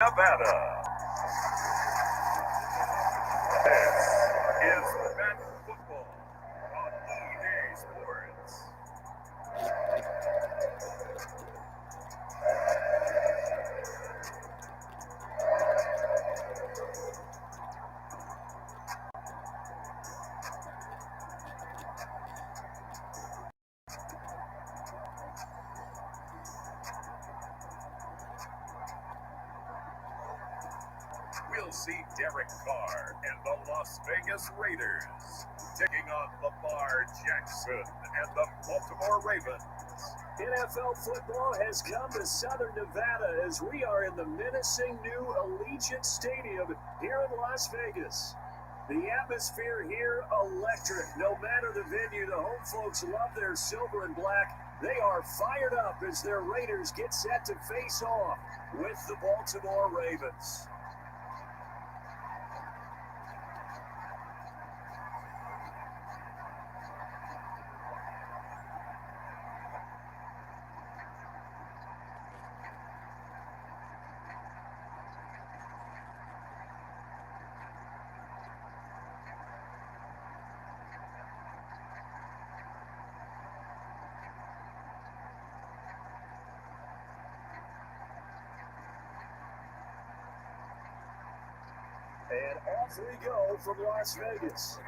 Nevada. This is Madden Football on EA Sports. We'll see Derek Carr and the Las Vegas Raiders taking on Lamar Jackson and the Baltimore Ravens. NFL football has come to Southern Nevada as we are in the menacing new Allegiant Stadium here in Las Vegas. The atmosphere here, electric. No matter the venue, the home folks love their silver and black. They are fired up as their Raiders get set to face off with the Baltimore Ravens. And off we go from Las Vegas.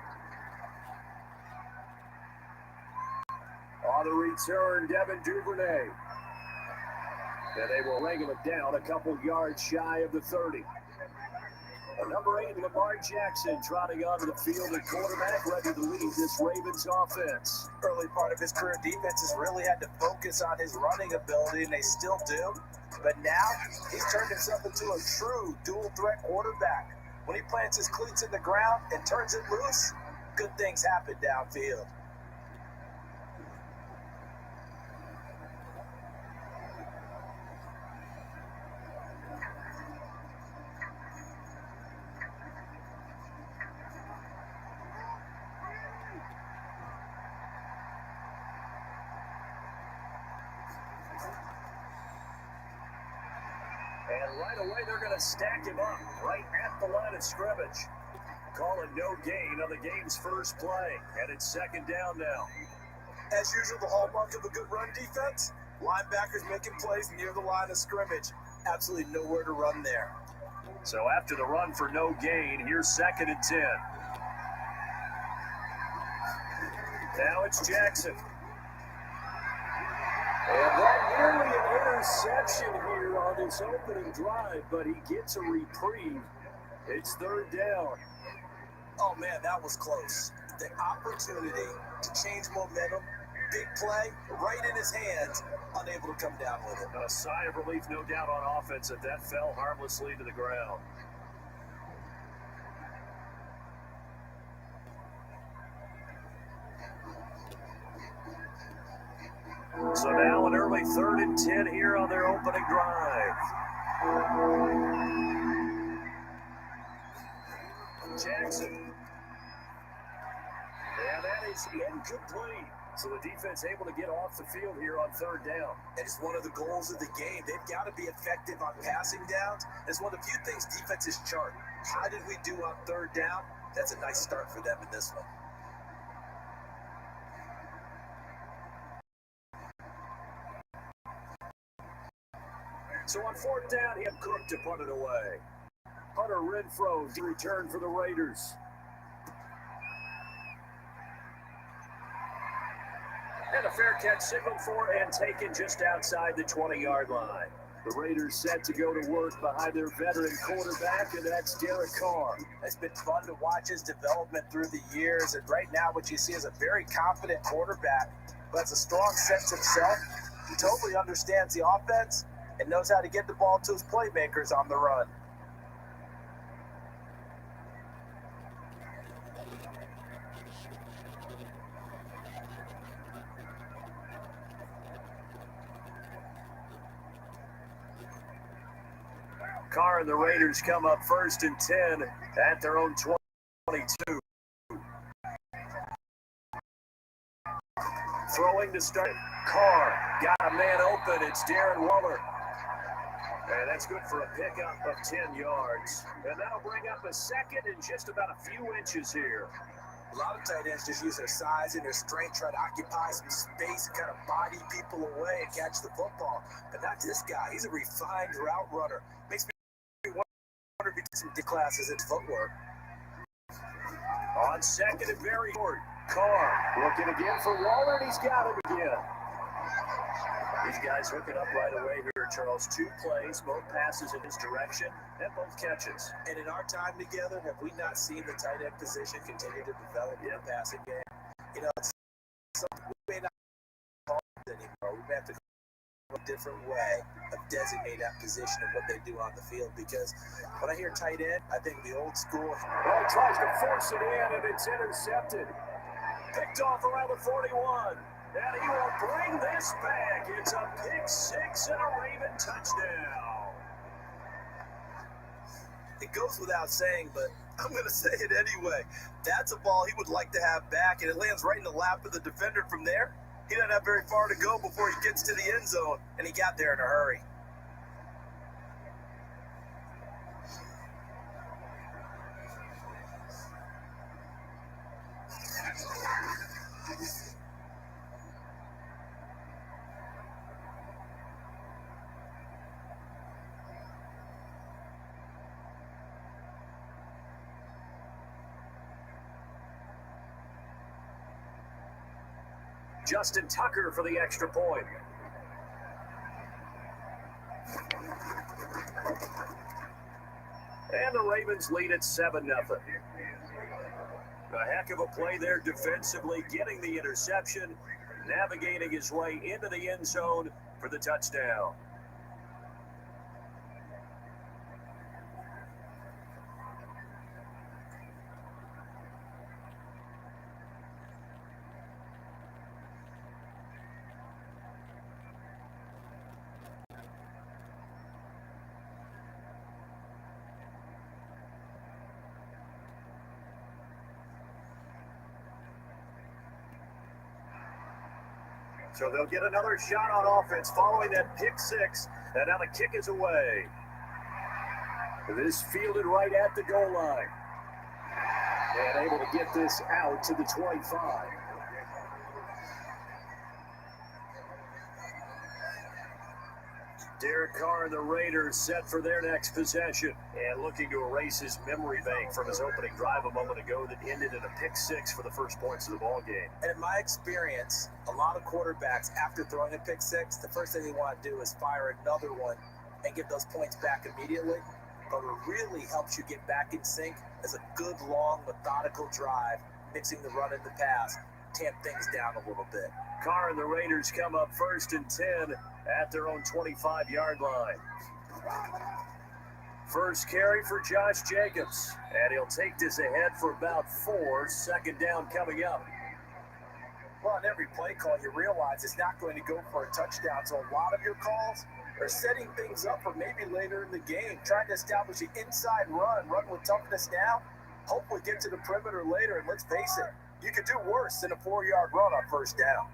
On the return, Devin Duvernay. And they will wrangle it down a couple yards shy of the 30. Number 8, Lamar Jackson, trotting onto the field at quarterback, ready to lead this Ravens offense. Early part of his career, defenses really had to focus on his running ability, and they still do. But now, he's turned himself into a true dual-threat quarterback. When he plants his cleats in the ground and turns it loose, good things happen downfield. And right away, they're going to stack him up right at the line of scrimmage. Calling no gain on the game's first play. And it's second down now. As usual, the hallmark of a good run defense, linebackers making plays near the line of scrimmage. Absolutely nowhere to run there. So after the run for no gain, here's second and 10. Now it's Jackson. And that nearly an interception here on this opening drive, but he gets a reprieve. It's third down. Oh, man, that was close. The opportunity to change momentum, big play, right in his hands, unable to come down with it. A sigh of relief, no doubt, on offense that fell harmlessly to the ground. So now an early third and 10 here on their opening drive. Jackson. And that is incomplete. So the defense able to get off the field here on third down. And it's one of the goals of the game. They've got to be effective on passing downs. It's one of the few things defenses chart. How did we do on third down? That's a nice start for them in this one. So on fourth down, he had Cook to punt it away. Hunter Renfrow to return for the Raiders. And a fair catch signaled for and taken just outside the 20-yard line. The Raiders set to go to work behind their veteran quarterback, and that's Derek Carr. It's been fun to watch his development through the years, and right now what you see is a very confident quarterback who has a strong sense of self. He totally understands the offense and knows how to get the ball to his playmakers on the run. Carr and the Raiders come up first and 10 at their own 22. Throwing to start. Carr got a man open. It's Darren Waller. And that's good for a pickup of 10 yards. And that'll bring up a second in just about a few inches here. A lot of tight ends just use their size and their strength, try to occupy some space and kind of body people away and catch the football. But not this guy. He's a refined route runner. Makes me wonder if he did some D classes in footwork. On second and very short, Carr looking again for Waller, and he's got him again. These guys hooking up right away here, Charles. 2 plays, both passes in his direction, and both catches. And in our time together, have we not seen the tight end position continue to develop in the passing game? You know, it's something we may not call it anymore. We may have to go a different way of designating that position and what they do on the field. Because when I hear tight end, I think the old school. Well, tries to force it in, and it's intercepted. Picked off around the 41. And he will bring this back. It's a pick 6 and a Raven touchdown. It goes without saying, but I'm going to say it anyway. That's a ball he would like to have back, and it lands right in the lap of the defender from there. He doesn't have very far to go before he gets to the end zone, and he got there in a hurry. Justin Tucker for the extra point. And the Ravens lead at 7-0. A heck of a play there defensively, getting the interception, navigating his way into the end zone for the touchdown. So they'll get another shot on offense following that pick 6, and now the kick is away. This fielded right at the goal line. And able to get this out to the 25. Derek Carr and the Raiders set for their next possession and looking to erase his memory bank from his opening drive a moment ago that ended in a pick 6 for the first points of the ball game. And in my experience, a lot of quarterbacks, after throwing a pick 6, the first thing they want to do is fire another one and get those points back immediately. But what really helps you get back in sync is a good, long, methodical drive, mixing the run and the pass, tamp things down a little bit. Carr and the Raiders come up 1st and 10 at their own 25-yard line. First carry for Josh Jacobs, and he'll take this ahead for about 4. Second down coming up. Well, on every play call, you realize it's not going to go for a touchdown, so a lot of your calls are setting things up for maybe later in the game, trying to establish an inside run with toughness now, hopefully get to the perimeter later, and let's face it, you could do worse than a 4-yard run on first down.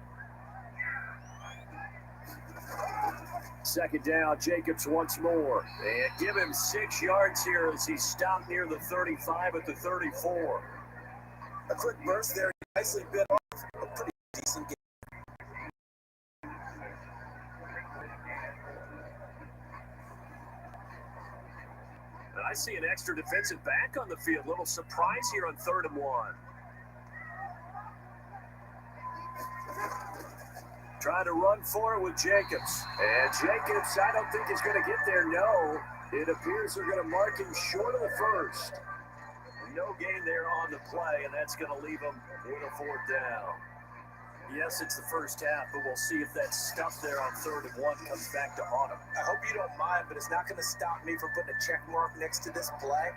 Second down, Jacobs once more. And give him 6 yards here as he stopped near the 35 at the 34. A quick burst there, nicely bit off. A pretty decent game. And I see an extra defensive back on the field. Little surprise here on 3rd and 1. Trying to run for it with Jacobs. And Jacobs, I don't think he's going to get there. No, it appears they're going to mark him short of the first. No gain there on the play, and that's going to leave him with a 4th down. Yes, it's the first half, but we'll see if that stuff there on 3rd and 1 comes back to haunt him. I hope you don't mind, but it's not going to stop me from putting a check mark next to this play.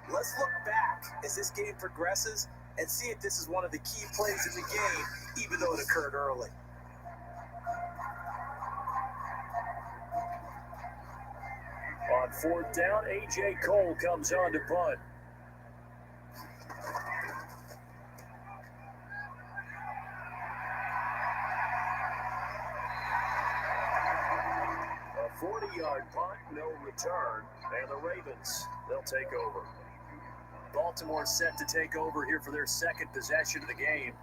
Let's look back as this game progresses and see if this is one of the key plays in the game, even though it occurred early. On 4th down, A.J. Cole comes on to punt. A 40-yard punt, no return, and the Ravens, they'll take over. Baltimore set to take over here for their second possession of the game.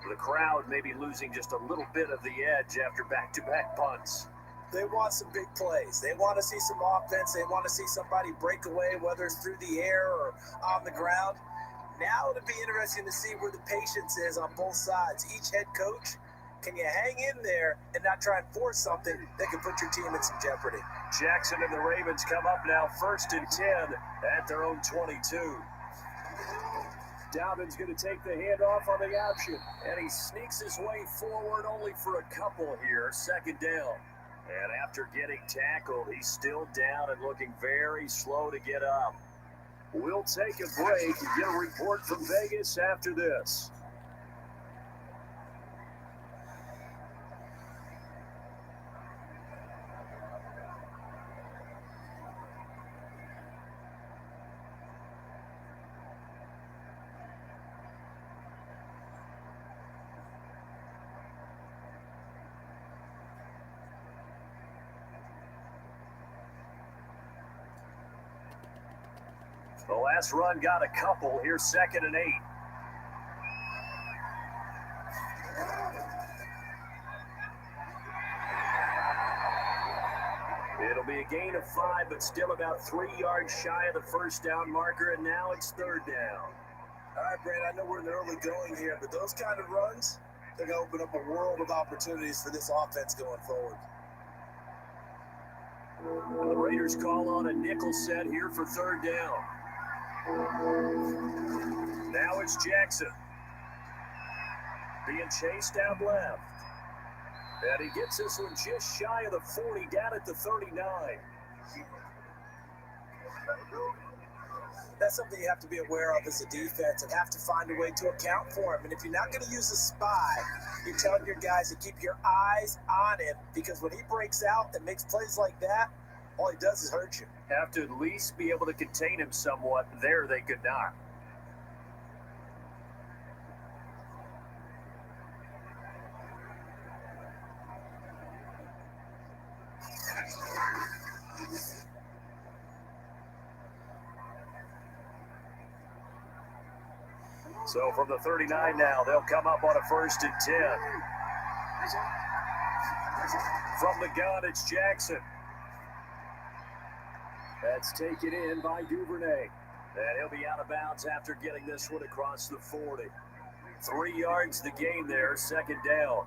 The crowd may be losing just a little bit of the edge after back-to-back punts. They want some big plays. They want to see some offense. They want to see somebody break away, whether it's through the air or on the ground. Now it'll be interesting to see where the patience is on both sides. Each head coach, can you hang in there and not try and force something that can put your team in some jeopardy? Jackson and the Ravens come up now 1st and 10 at their own 22. Dalvin's going to take the handoff on the option, and he sneaks his way forward only for a couple here, 2nd down. And after getting tackled, he's still down and looking very slow to get up. We'll take a break and get a report from Vegas after this. The last run got a couple. Here's 2nd and 8. It'll be a gain of 5, but still about 3 yards shy of the first down marker, and now it's 3rd down. All right, Brad, I know we're in the early going here, but those kind of runs, they're going to open up a world of opportunities for this offense going forward. The Raiders call on a nickel set here for 3rd down. Now it's Jackson. Being chased out left. And he gets this one just shy of the 40, down at the 39. That's something you have to be aware of as a defense and have to find a way to account for him. And if you're not going to use a spy, you're telling your guys to keep your eyes on him, because when he breaks out and makes plays like that, all he does is hurt you. Have to at least be able to contain him somewhat. There they could not. So from the 39 now, they'll come up on a 1st and 10. From the gun, it's Jackson. That's taken in by Duvernay. And he'll be out of bounds after getting this one across the 40. 3 yards the gain there, 2nd down.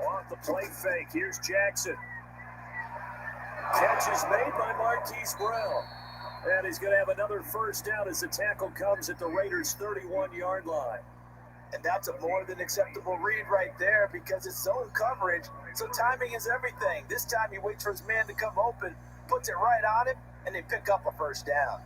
Off the play fake, here's Jackson. Catch is made by Marquise Brown. And he's going to have another 1st down as the tackle comes at the Raiders' 31-yard line. And that's a more than acceptable read right there, because it's zone coverage, so timing is everything. This time he waits for his man to come open, puts it right on him, and they pick up a 1st down.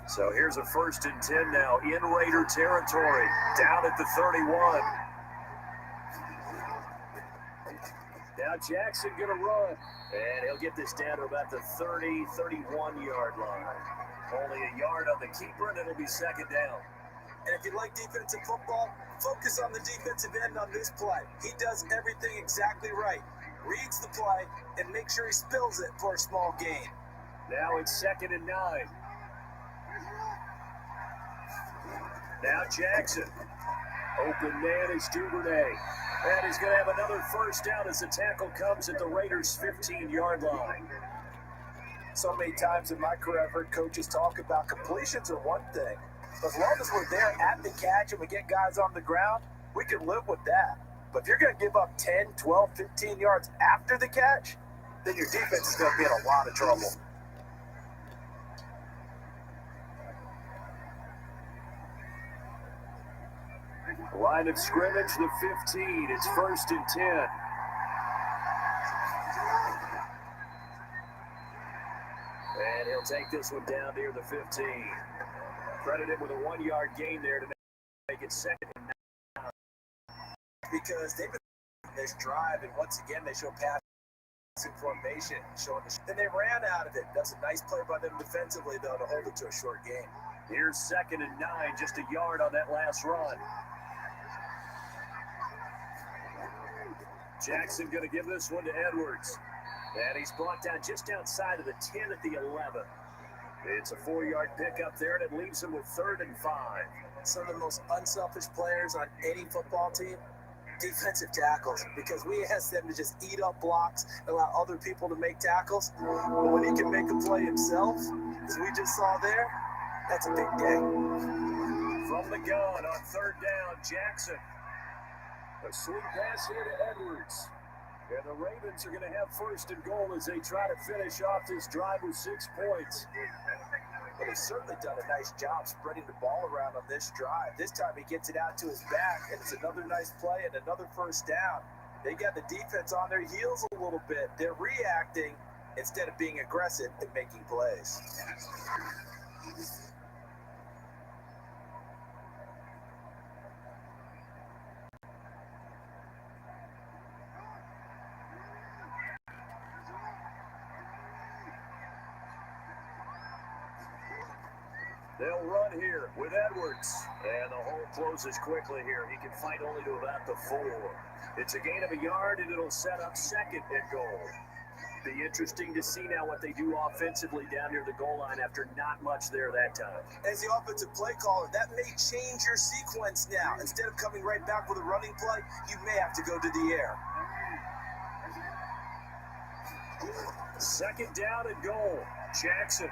So here's a 1st and 10 now in Raider territory, down at the 31. Now Jackson going to run, and he'll get this down to about the 30, 31-yard line. Only a yard on the keeper, and it'll be 2nd down. And if you like defensive football, focus on the defensive end on this play. He does everything exactly right. Reads the play and makes sure he spills it for a small gain. Now it's 2nd and 9. Now Jackson. Open man is Duvernay. And he's going to have another 1st down as the tackle comes at the Raiders' 15-yard line. So many times in my career I've heard coaches talk about completions are one thing. But as long as we're there at the catch and we get guys on the ground, we can live with that. But if you're going to give up 10, 12, 15 yards after the catch, then your defense is going to be in a lot of trouble. Line of scrimmage, the 15. It's 1st and 10. And take this one down near the 15. Credited with a 1-yard gain there to make it second and 9. Because they've been on this drive, and once again they show passing formation, then they ran out of it. That's a nice play by them defensively, though, to hold it to a short game. Here's second and 9, just a yard on that last run. Jackson going to give this one to Edwards. And he's brought down just outside of the 10 at the 11. It's a 4-yard pickup there, and it leaves him with 3rd and 5. Some of the most unselfish players on any football team, defensive tackles, because we ask them to just eat up blocks and allow other people to make tackles. But when he can make a play himself, as we just saw there, that's a big day. From the gun on 3rd down, Jackson. A sweet pass here to Edwards. And the Ravens are going to have 1st and goal as they try to finish off this drive with 6 points. But he's certainly done a nice job spreading the ball around on this drive. This time he gets it out to his back, and it's another nice play and another 1st down. They got the defense on their heels a little bit. They're reacting instead of being aggressive and making plays. They'll run here with Edwards. And the hole closes quickly here. He can fight only to about the 4. It's a gain of a yard, and it'll set up 2nd and goal. Be interesting to see now what they do offensively down near the goal line after not much there that time. As the offensive play caller, that may change your sequence now. Instead of coming right back with a running play, you may have to go to the air. 2nd down and goal. Jackson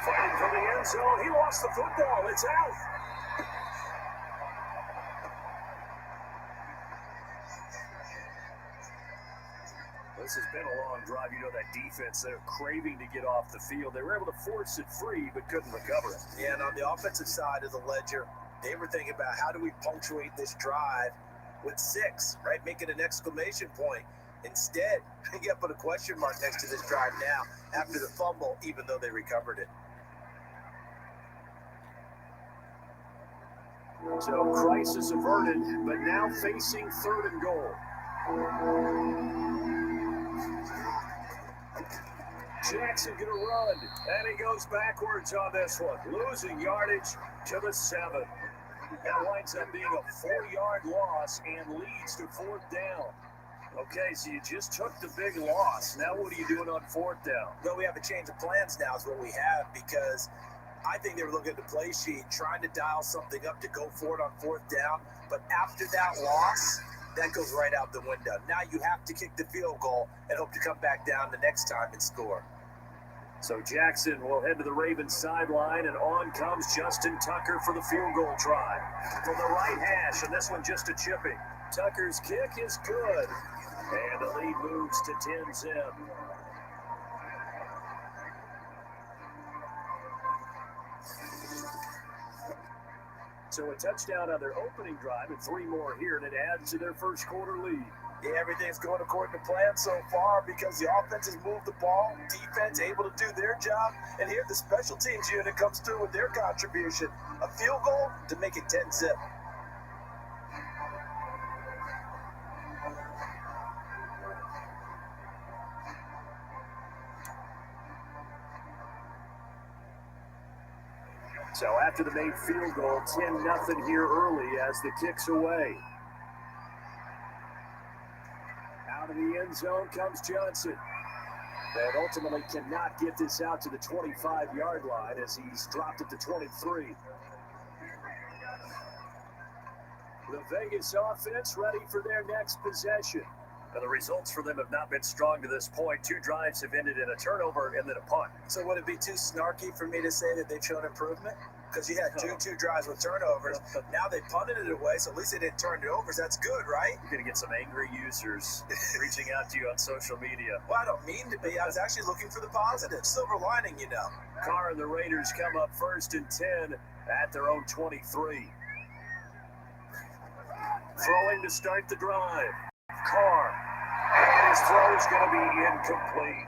fighting for the end zone. He lost the football. It's out. This has been a long drive. You know that defense, they're craving to get off the field. They were able to force it free, but couldn't recover it. Yeah, and on the offensive side of the ledger, they were thinking about how do we punctuate this drive with 6, right? Make it an exclamation point. Instead, you got to put a question mark next to this drive now after the fumble, even though they recovered it. So crisis averted, but now facing 3rd and goal. Jackson gonna run, and he goes backwards on this one, losing yardage to the 7. That winds up being a 4-yard loss and leads to 4th down. Okay, so you just took the big loss. Now what are you doing on 4th down? Well, we have a change of plans now is what we have, because I think they were looking at the play sheet, trying to dial something up to go for it on 4th down. But after that loss, that goes right out the window. Now you have to kick the field goal and hope to come back down the next time and score. So Jackson will head to the Ravens sideline, and on comes Justin Tucker for the field goal try. From the right hash, and this one just a chipping. Tucker's kick is good, and the lead moves to 10-zip. So a touchdown on their opening drive and 3 more here, and it adds to their first quarter lead. Yeah, everything's going according to plan so far because the offense has moved the ball, defense able to do their job, and here the special teams unit comes through with their contribution. A field goal to make it 10-zip. So after the made field goal, 10-0 here early as the kick's away. Out of the end zone comes Johnson. And ultimately cannot get this out to the 25-yard line as he's dropped it to 23. The Vegas offense ready for their next possession. Now, the results for them have not been strong to this point. 2 drives have ended in a turnover and then a punt. So would it be too snarky for me to say that they've shown improvement? Because you had two drives with turnovers. Now they punted it away, so at least they didn't turn it over. That's good, right? You're going to get some angry users reaching out to you on social media. Well, I don't mean to be. I was actually looking for the positive. Silver lining, you know. Carr and the Raiders come up 1st and 10 at their own 23. Throwing to start the drive. Carr. And his throw is going to be incomplete.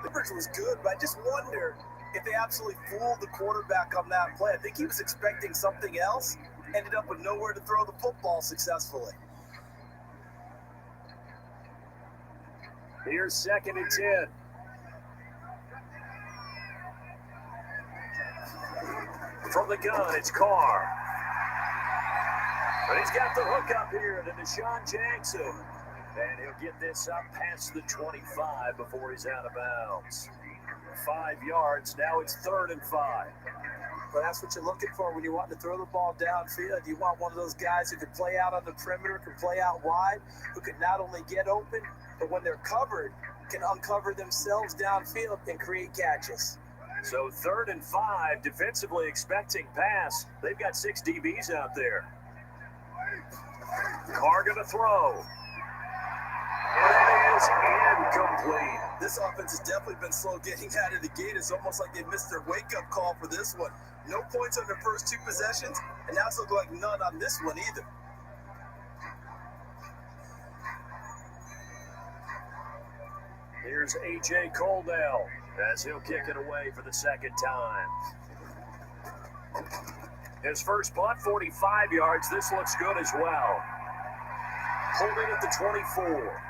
Coverage was good, but I just wonder if they absolutely fooled the quarterback on that play. I think he was expecting something else, ended up with nowhere to throw the football successfully. Here's 2nd and 10. From the gun, it's Carr. But he's got the hook up here to Deshaun Jackson. And he'll get this up past the 25 before he's out of bounds. 5 yards, now it's 3rd and 5. But that's what you're looking for when you want to throw the ball downfield. You want one of those guys who can play out on the perimeter, can play out wide, who can not only get open, but when they're covered, can uncover themselves downfield and create catches. So 3rd and 5, defensively expecting pass. They've got 6 DBs out there. Carr going to throw. It is incomplete. This offense has definitely been slow getting out of the gate. It's almost like they missed their wake-up call for this one. No points on their first 2 possessions, and now it's looking like none on this one either. Here's A.J. Coldell as he'll kick it away for the 2nd time. His first punt, 45 yards. This looks good as well. Holding at the 24.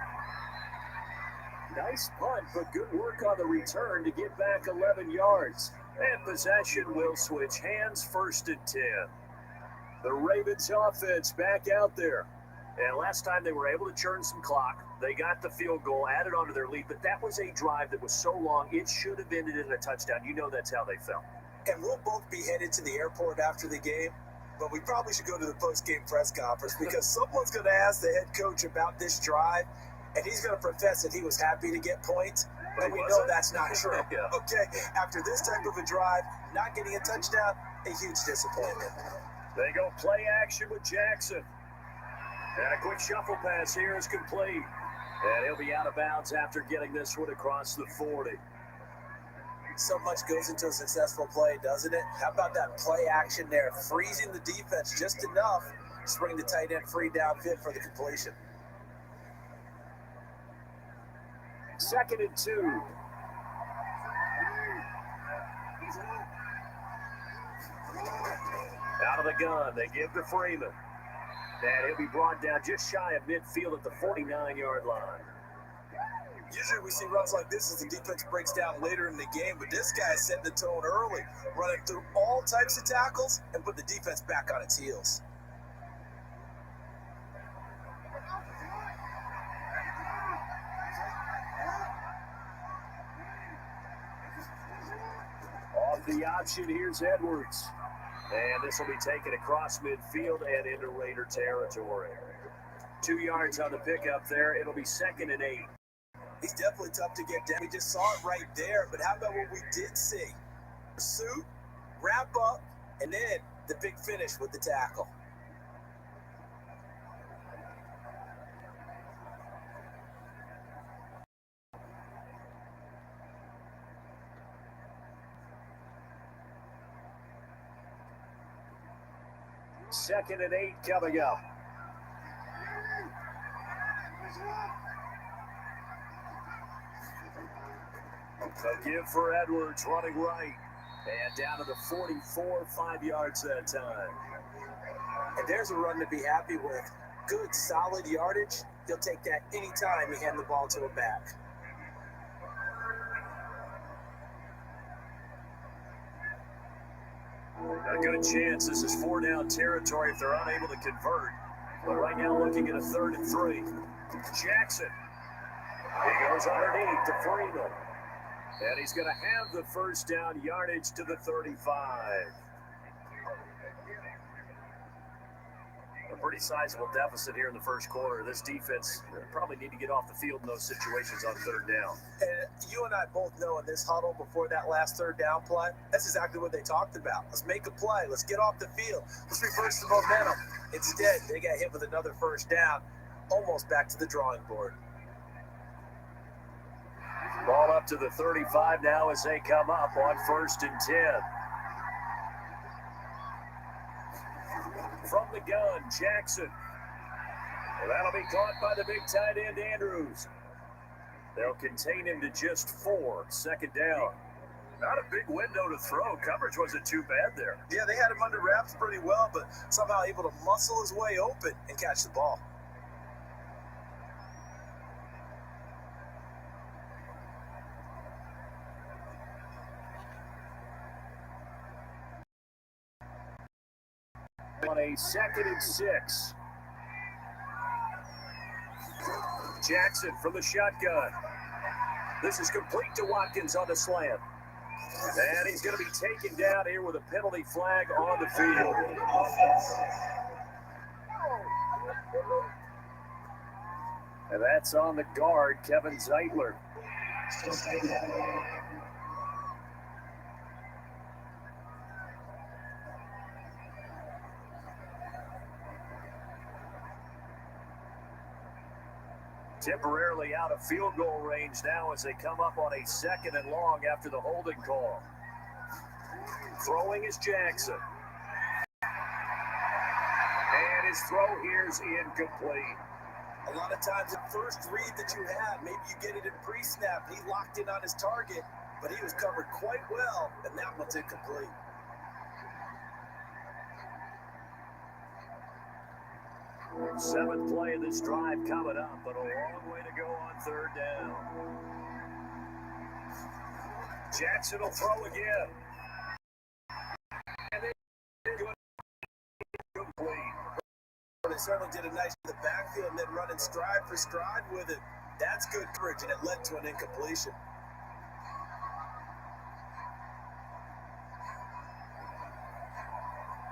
Nice punt, but good work on the return to get back 11 yards. And possession will switch hands, 1st and 10. The Ravens offense back out there. And last time they were able to churn some clock. They got the field goal, added onto their lead, but that was a drive that was so long, it should have ended in a touchdown. You know that's how they felt. And we'll both be headed to the airport after the game, but we probably should go to the post-game press conference because someone's going to ask the head coach about this drive, and he's going to profess that he was happy to get points, but we know that's not true. Yeah. Okay, after this type of a drive, not getting a touchdown, a huge disappointment. They go play action with Jackson. And a quick shuffle pass here is complete. And he'll be out of bounds after getting this one across the 40. So much goes into a successful play, doesn't it? How about that play action there, freezing the defense just enough to bring the tight end free downfield for the completion. 2nd and 2. Out of the gun, they give to Freeman. And he'll be brought down just shy of midfield at the 49-yard line. Usually we see runs like this as the defense breaks down later in the game, but this guy set the tone early, running through all types of tackles and put the defense back on its heels. Off the option, here's Edwards. And this will be taken across midfield and into Raider territory. 2 yards on the pickup there. It'll be 2nd and 8. He's definitely tough to get down. We just saw it right there, but how about what we did see? Pursuit, wrap up, and then the big finish with the tackle. Second and 8 coming up. A give for Edwards running right. And down to the 44, 5 yards that time. And there's a run to be happy with. Good, solid yardage. He'll take that anytime you hand the ball to a back. A good chance. This is 4-down territory if they're unable to convert. But right now looking at a 3rd and 3. Jackson. He goes underneath to Freeman. And he's going to have the first down yardage to the 35. A pretty sizable deficit here in the first quarter. This defense probably need to get off the field in those situations on 3rd down. And you and I both know in this huddle before that last 3rd down play, that's exactly what they talked about. Let's make a play. Let's get off the field. Let's reverse the momentum. Instead, they got hit with another 1st down, almost back to the drawing board. Ball up to the 35 now as they come up on 1st and 10. From the gun, Jackson. Well, that'll be caught by the big tight end, Andrews. They'll contain him to just 4, second down. Not a big window to throw. Coverage wasn't too bad there. Yeah, they had him under wraps pretty well, but somehow able to muscle his way open and catch the ball. On a 2nd and 6. Jackson from the shotgun. This is complete to Watkins on the slant. And he's going to be taken down here with a penalty flag on the field. And that's on the guard, Kevin Zeitler. Temporarily out of field goal range now as they come up on a 2nd and long after the holding call. Throwing is Jackson. And his throw here is incomplete. A lot of times the first read that you have, maybe you get it in pre-snap. He locked in on his target, but he was covered quite well, and that one's incomplete. Seventh play of this drive coming up, but a long way to go on 3rd down. Jackson will throw again. And it's complete. They certainly did a nice in the backfield and then running stride for stride with it. That's good coverage, and it led to an incompletion.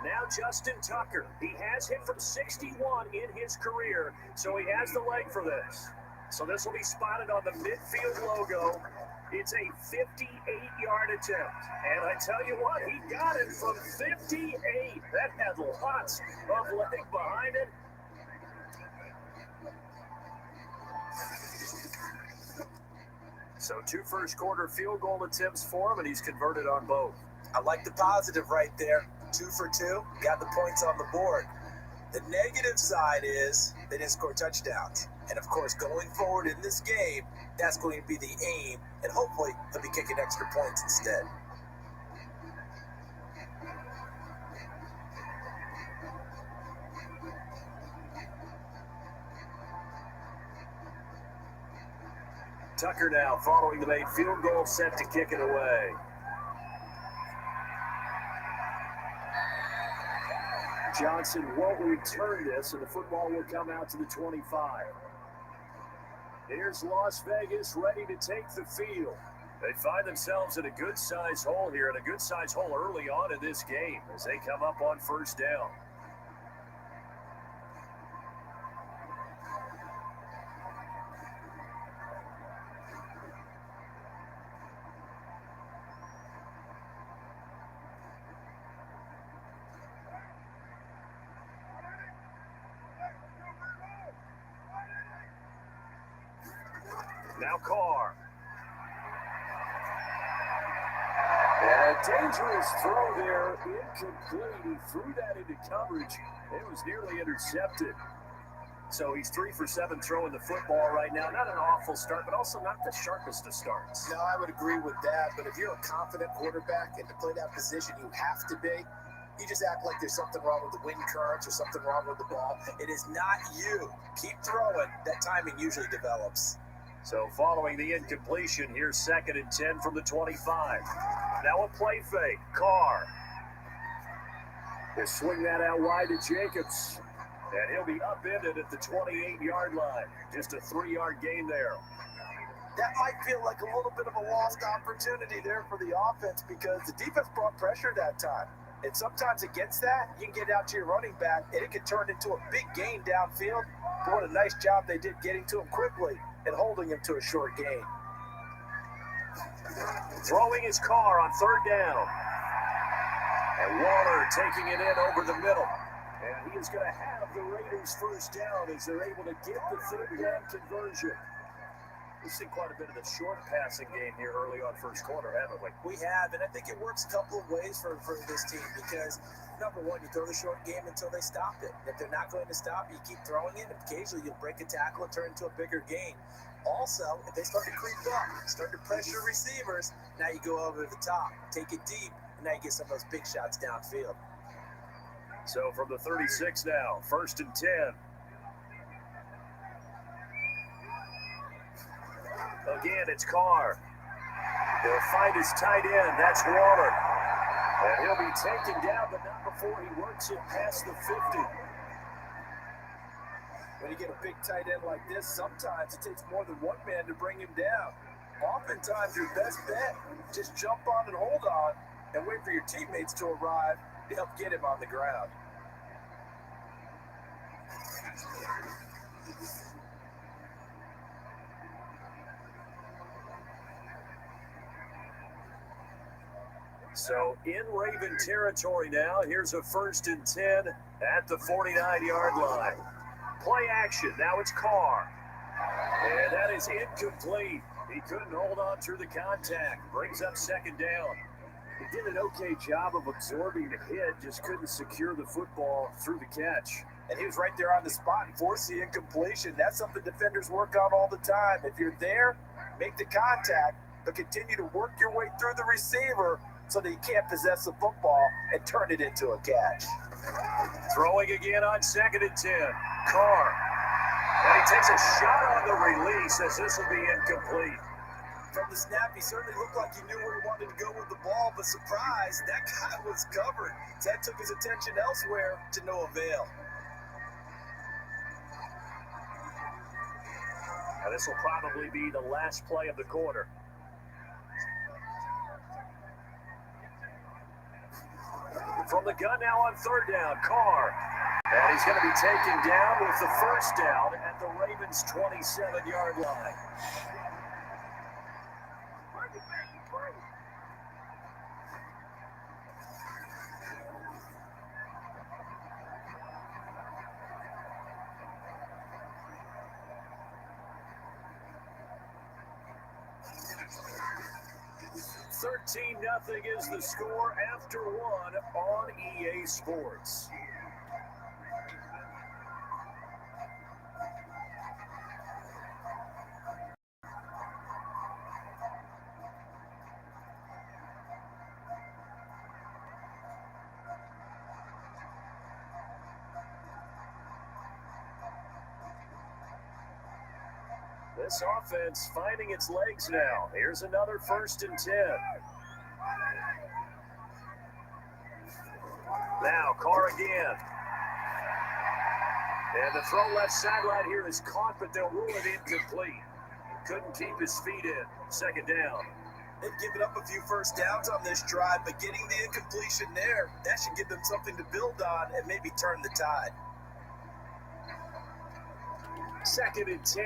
Now Justin Tucker. He has hit from 61 in his career, so he has the leg for this. So this will be spotted on the midfield logo. It's a 58-yard attempt. And I tell you what, he got it from 58. That had lots of leg behind it. So 2 first-quarter field goal attempts for him, and he's converted on both. I like the positive right there. 2 for 2, got the points on the board. The negative side is they didn't score touchdowns. And of course, going forward in this game, that's going to be the aim, and hopefully they'll be kicking extra points instead. Tucker now following the made field goal, set to kick it away. Johnson won't return this, and the football will come out to the 25. Here's Las Vegas ready to take the field. They find themselves in a good-sized hole here, and a good-sized hole early on in this game as they come up on 1st down. Now Carr. And a dangerous throw there, incomplete. He threw that into coverage. It was nearly intercepted. So he's 3 for 7 throwing the football right now. Not an awful start, but also not the sharpest of starts. No, I would agree with that. But if you're a confident quarterback and to play that position, you have to be. You just act like there's something wrong with the wind currents or something wrong with the ball. It is not you. Keep throwing. That timing usually develops. So following the incompletion, here's 2nd and 10 from the 25. Now a play fake. Carr. He'll swing that out wide to Jacobs. And he'll be upended at the 28-yard line. Just a 3-yard gain there. That might feel like a little bit of a lost opportunity there for the offense because the defense brought pressure that time. And sometimes against that, you can get out to your running back, and it can turn into a big gain downfield. But what a nice job they did getting to him quickly and holding him to a short gain. Throwing his car on 3rd down. And Waller taking it in over the middle. And he is going to have the Raiders' 1st down as they're able to get the 3rd down conversion. We've seen quite a bit of the short passing game here early on first quarter, haven't we? We have, and I think it works a couple of ways for this team because, number one, you throw the short game until they stop it. If they're not going to stop, you keep throwing it. Occasionally, you'll break a tackle and turn into a bigger gain. Also, if they start to creep up, start to pressure receivers, now you go over the top, take it deep, and now you get some of those big shots downfield. So from the 36 now, 1st and 10. Again, it's Carr. He'll find his tight end. That's Waller. And he'll be taken down, but not before he works it past the 50. When you get a big tight end like this, sometimes it takes more than one man to bring him down. Oftentimes, your best bet, just jump on and hold on and wait for your teammates to arrive to help get him on the ground. So in Raven territory now, here's a 1st and 10 at the 49-yard line. Play action, now it's Carr. And that is incomplete. He couldn't hold on through the contact. Brings up 2nd down. He did an okay job of absorbing the hit, just couldn't secure the football through the catch. And he was right there on the spot and forced the incompletion. That's something defenders work on all the time. If you're there, make the contact, but continue to work your way through the receiver so that he can't possess the football and turn it into a catch. Throwing again on 2nd and 10. Carr. And he takes a shot on the release as this will be incomplete. From the snap, he certainly looked like he knew where he wanted to go with the ball, but surprise, that guy was covered. So that took his attention elsewhere to no avail. Now this will probably be the last play of the quarter. From the gun now on 3rd down, Carr. And he's going to be taken down with the 1st down at the Ravens' 27-yard line. Nothing is the score after 1 on EA Sports. This offense finding its legs now. Here's another 1st and 10. Now, Carr again. And the throw left sideline here is caught, but they'll rule it incomplete. Couldn't keep his feet in. 2nd down. They've given up a few first downs on this drive, but getting the incompletion there, that should give them something to build on and maybe turn the tide. 2nd and 10.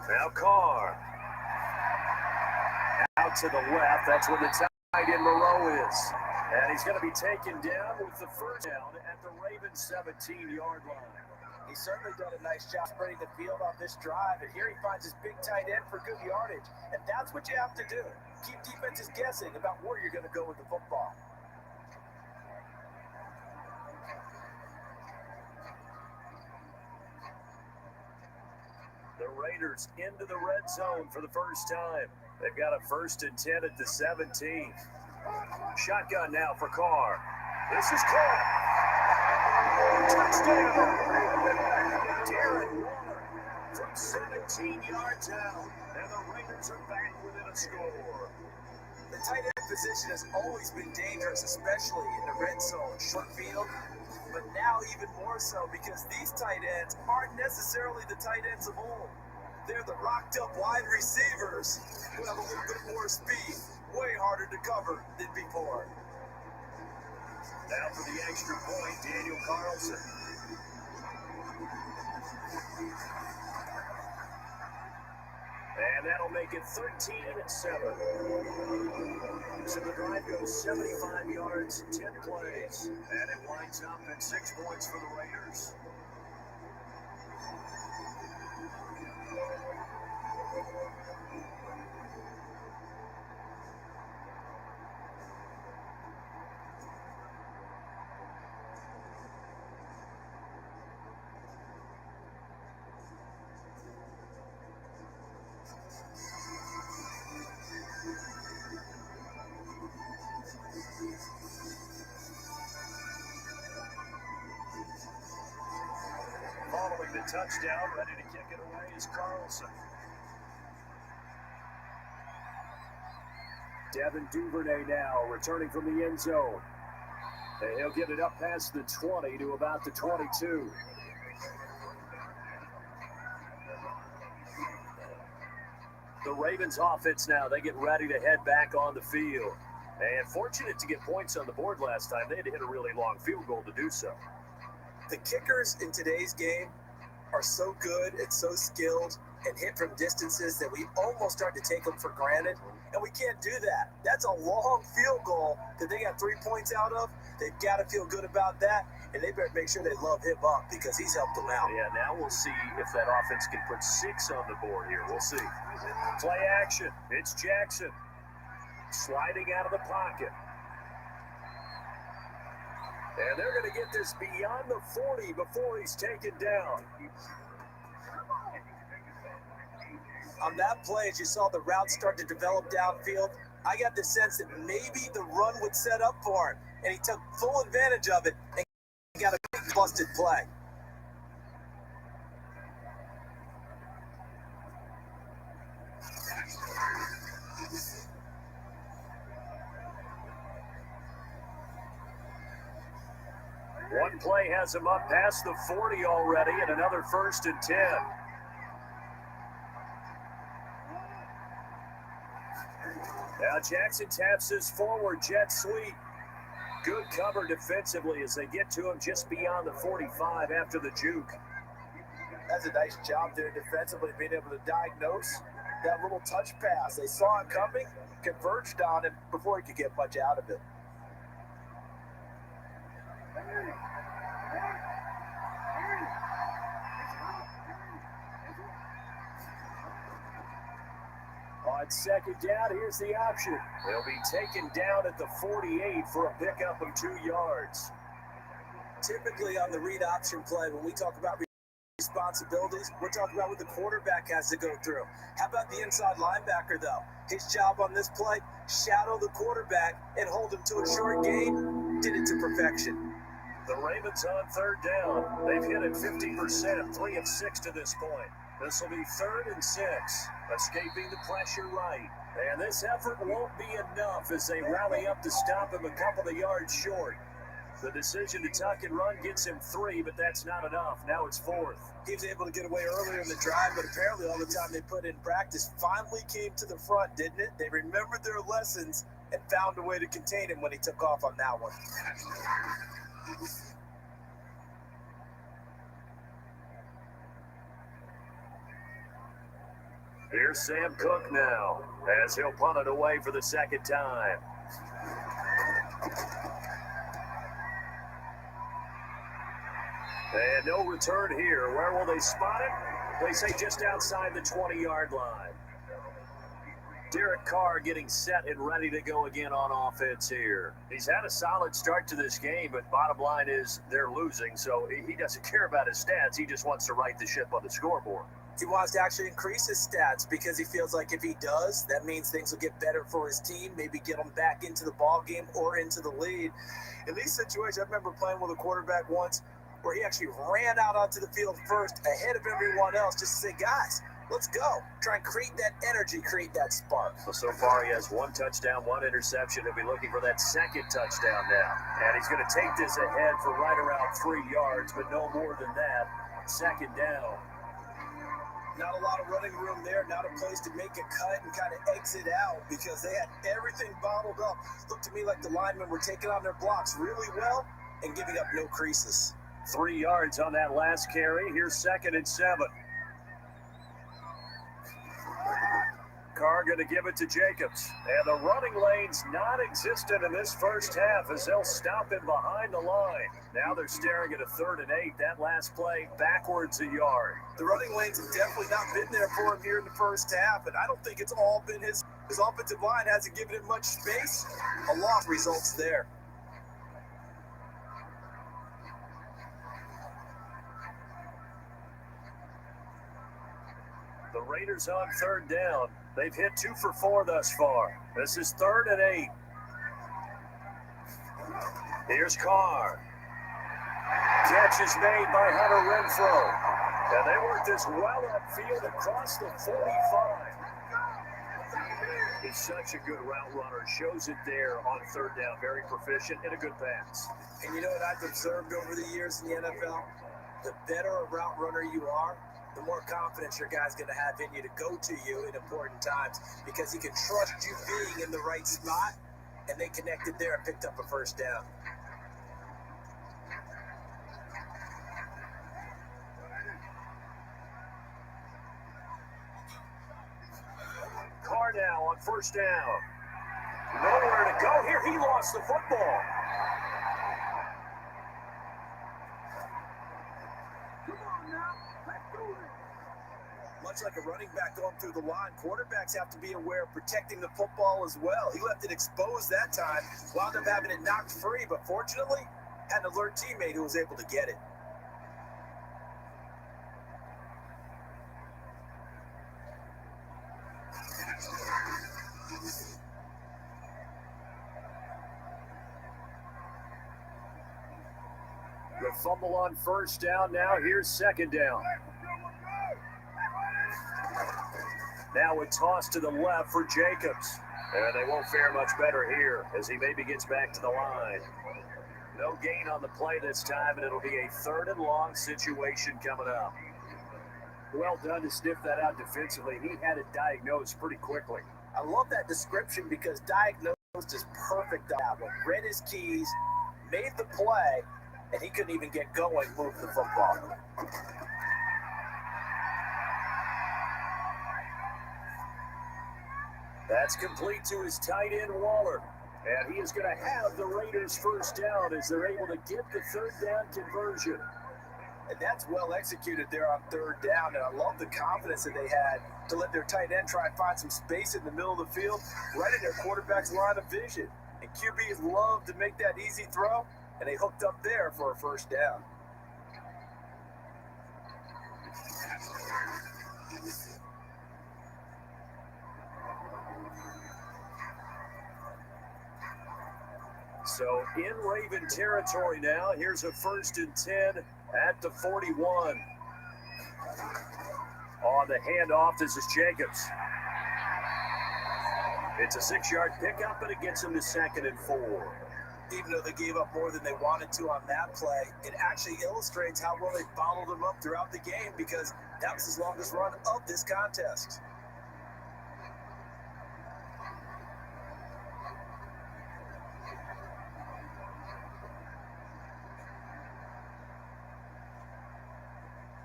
Now Carr. Out to the left. That's where the tight end Moreau is. And he's going to be taken down with the 1st down at the Ravens' 17-yard line. He's certainly done a nice job spreading the field on this drive. And here he finds his big tight end for good yardage. And that's what you have to do. Keep defenses guessing about where you're going to go with the football. The Raiders into the red zone for the first time. They've got a 1st and 10 at the 17. Shotgun now for Carr. This is Carr. Touchdown! Darren Waller from 17 yards out. And the Raiders are back within a score. The tight end position has always been dangerous, especially in the red zone, short field. But now even more so because these tight ends aren't necessarily the tight ends of old. They're the rocked-up wide receivers who have a little bit more speed, way harder to cover than before. Now for the extra point, Daniel Carlson. And that'll make it 13-7. So the drive goes 75 yards, 10 plays, and it winds up at 6 points for the Raiders. Following the touchdown, ready to kick it away is Carlson. Devin Duvernay now returning from the end zone. And he'll get it up past the 20 to about the 22. The Ravens offense now, they get ready to head back on the field. And fortunate to get points on the board last time. They had to hit a really long field goal to do so. The kickers in today's game are so good and so skilled and hit from distances that we almost start to take them for granted, and we can't do that. That's a long field goal that they got 3 points out of. They've got to feel good about that, and they better make sure they love him up because he's helped them out. Yeah, now we'll see if that offense can put 6 on the board here. We'll see. Play action. It's Jackson sliding out of the pocket. And they're going to get this beyond the 40 before he's taken down. On that play, as you saw the route start to develop downfield, I got the sense that maybe the run would set up for him, and he took full advantage of it and got a big busted play. One play has him up past the 40 already, and another 1st and 10. Now Jackson taps his forward jet sweep. Good cover defensively as they get to him just beyond the 45 after the juke. That's a nice job there defensively, being able to diagnose that little touch pass. They saw it coming, converged on him before he could get much out of it. On second down, here's the option. They'll be taken down at the 48 for a pickup of 2 yards. Typically on the read option play, when we talk about responsibilities, we're talking about what the quarterback has to go through. How about the inside linebacker, though? His job on this play, shadow the quarterback and hold him to a short gain. Did it to perfection. The Ravens on third down. They've hit it 50%, 3 of 6 to this point. This will be 3rd and 6, escaping the pressure right. And this effort won't be enough as they rally up to stop him a couple of yards short. The decision to tuck and run gets him 3, but that's not enough. Now it's 4th. He was able to get away earlier in the drive, but apparently all the time they put in practice finally came to the front, didn't it? They remembered their lessons and found a way to contain him when he took off on that one. Here's Sam Cook now, as he'll punt it away for the 2nd time. And no return here. Where will they spot it? They say just outside the 20-yard line. Derek Carr getting set and ready to go again on offense here. He's had a solid start to this game, but bottom line is they're losing, so he doesn't care about his stats. He just wants to right the ship on the scoreboard. He wants to actually increase his stats because he feels like if he does, that means things will get better for his team, maybe get him back into the ball game or into the lead. In these situations, I remember playing with a quarterback once where he actually ran out onto the field first ahead of everyone else just to say, guys, let's go. Try and create that energy, create that spark. Well, so far he has 1 touchdown, 1 interception. He'll be looking for that 2nd touchdown now. And he's going to take this ahead for right around 3 yards, but no more than that. 2nd down. Not a lot of running room there, not a place to make a cut and kind of exit out because they had everything bottled up. Looked to me like the linemen were taking on their blocks really well and giving up no creases. 3 yards on that last carry. Here's 2nd and 7. Carr going to give it to Jacobs. And the running lane's non-existent in this first half as they'll stop him behind the line. Now they're staring at a 3rd and 8. That last play backwards a yard. The running lanes have definitely not been there for him here in the first half, and I don't think it's all been his offensive line hasn't given him much space. A loss results there. The Raiders on 3rd down. They've hit 2 for 4 thus far. This is 3rd and 8. Here's Carr. Catch is made by Hunter Renfrow. And they work this well upfield across the 45. He's such a good route runner. Shows it there on 3rd down. Very proficient and a good pass. And you know what I've observed over the years in the NFL? The better a route runner you are, the more confidence your guy's going to have in you to go to you in important times because he can trust you being in the right spot, and they connected there and picked up a 1st down. Carr now on 1st down. Nowhere to go here. He lost the football. Much like a running back going through the line, quarterbacks have to be aware of protecting the football as well. He left it exposed that time, wound up having it knocked free, but fortunately, had an alert teammate who was able to get it. The fumble on 1st down. Now here's 2nd down. Now a toss to the left for Jacobs. And they won't fare much better here as he maybe gets back to the line. No gain on the play this time, and it'll be a 3rd and long situation coming up. Well done to sniff that out defensively. He had it diagnosed pretty quickly. I love that description because diagnosed is perfect on that one. Read his keys, made the play, and he couldn't even get going, move the football. That's complete to his tight end, Waller. And he is going to have the Raiders' 1st down as they're able to get the 3rd down conversion. And that's well executed there on 3rd down. And I love the confidence that they had to let their tight end try and find some space in the middle of the field, right in their quarterback's line of vision. And QBs love to make that easy throw, and they hooked up there for a 1st down. So in Raven territory now, here's a 1st and 10 at the 41. On the handoff, this is Jacobs. It's a 6-yard pickup, but it gets him to 2nd and 4. Even though they gave up more than they wanted to on that play, it actually illustrates how well they followed them up throughout the game because that was his longest run of this contest.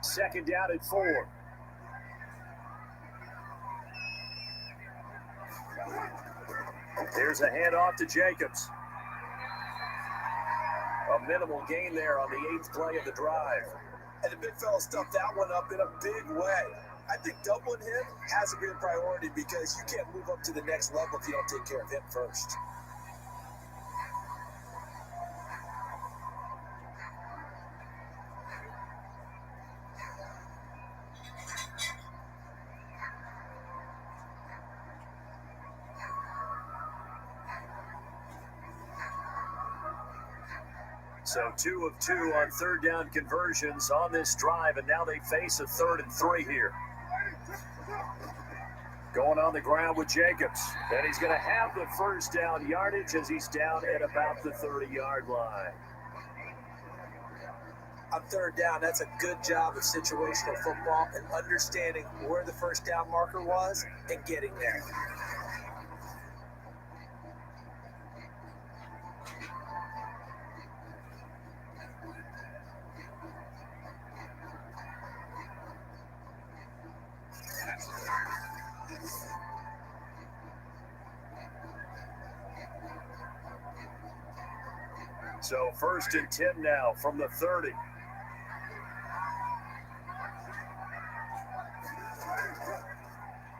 Second down at 4. There's a handoff to Jacobs. A minimal gain there on the 8th play of the drive. And the big fella stuffed that one up in a big way. I think doubling him has to be a priority because you can't move up to the next level if you don't take care of him first. So 2 of 2 on 3rd down conversions on this drive, and now they face a 3rd and 3 here. Going on the ground with Jacobs. And he's going to have the 1st down yardage as he's down at about the 30-yard line. On 3rd down, that's a good job of situational football and understanding where the 1st down marker was and getting there. So 1st and 10 now from the 30.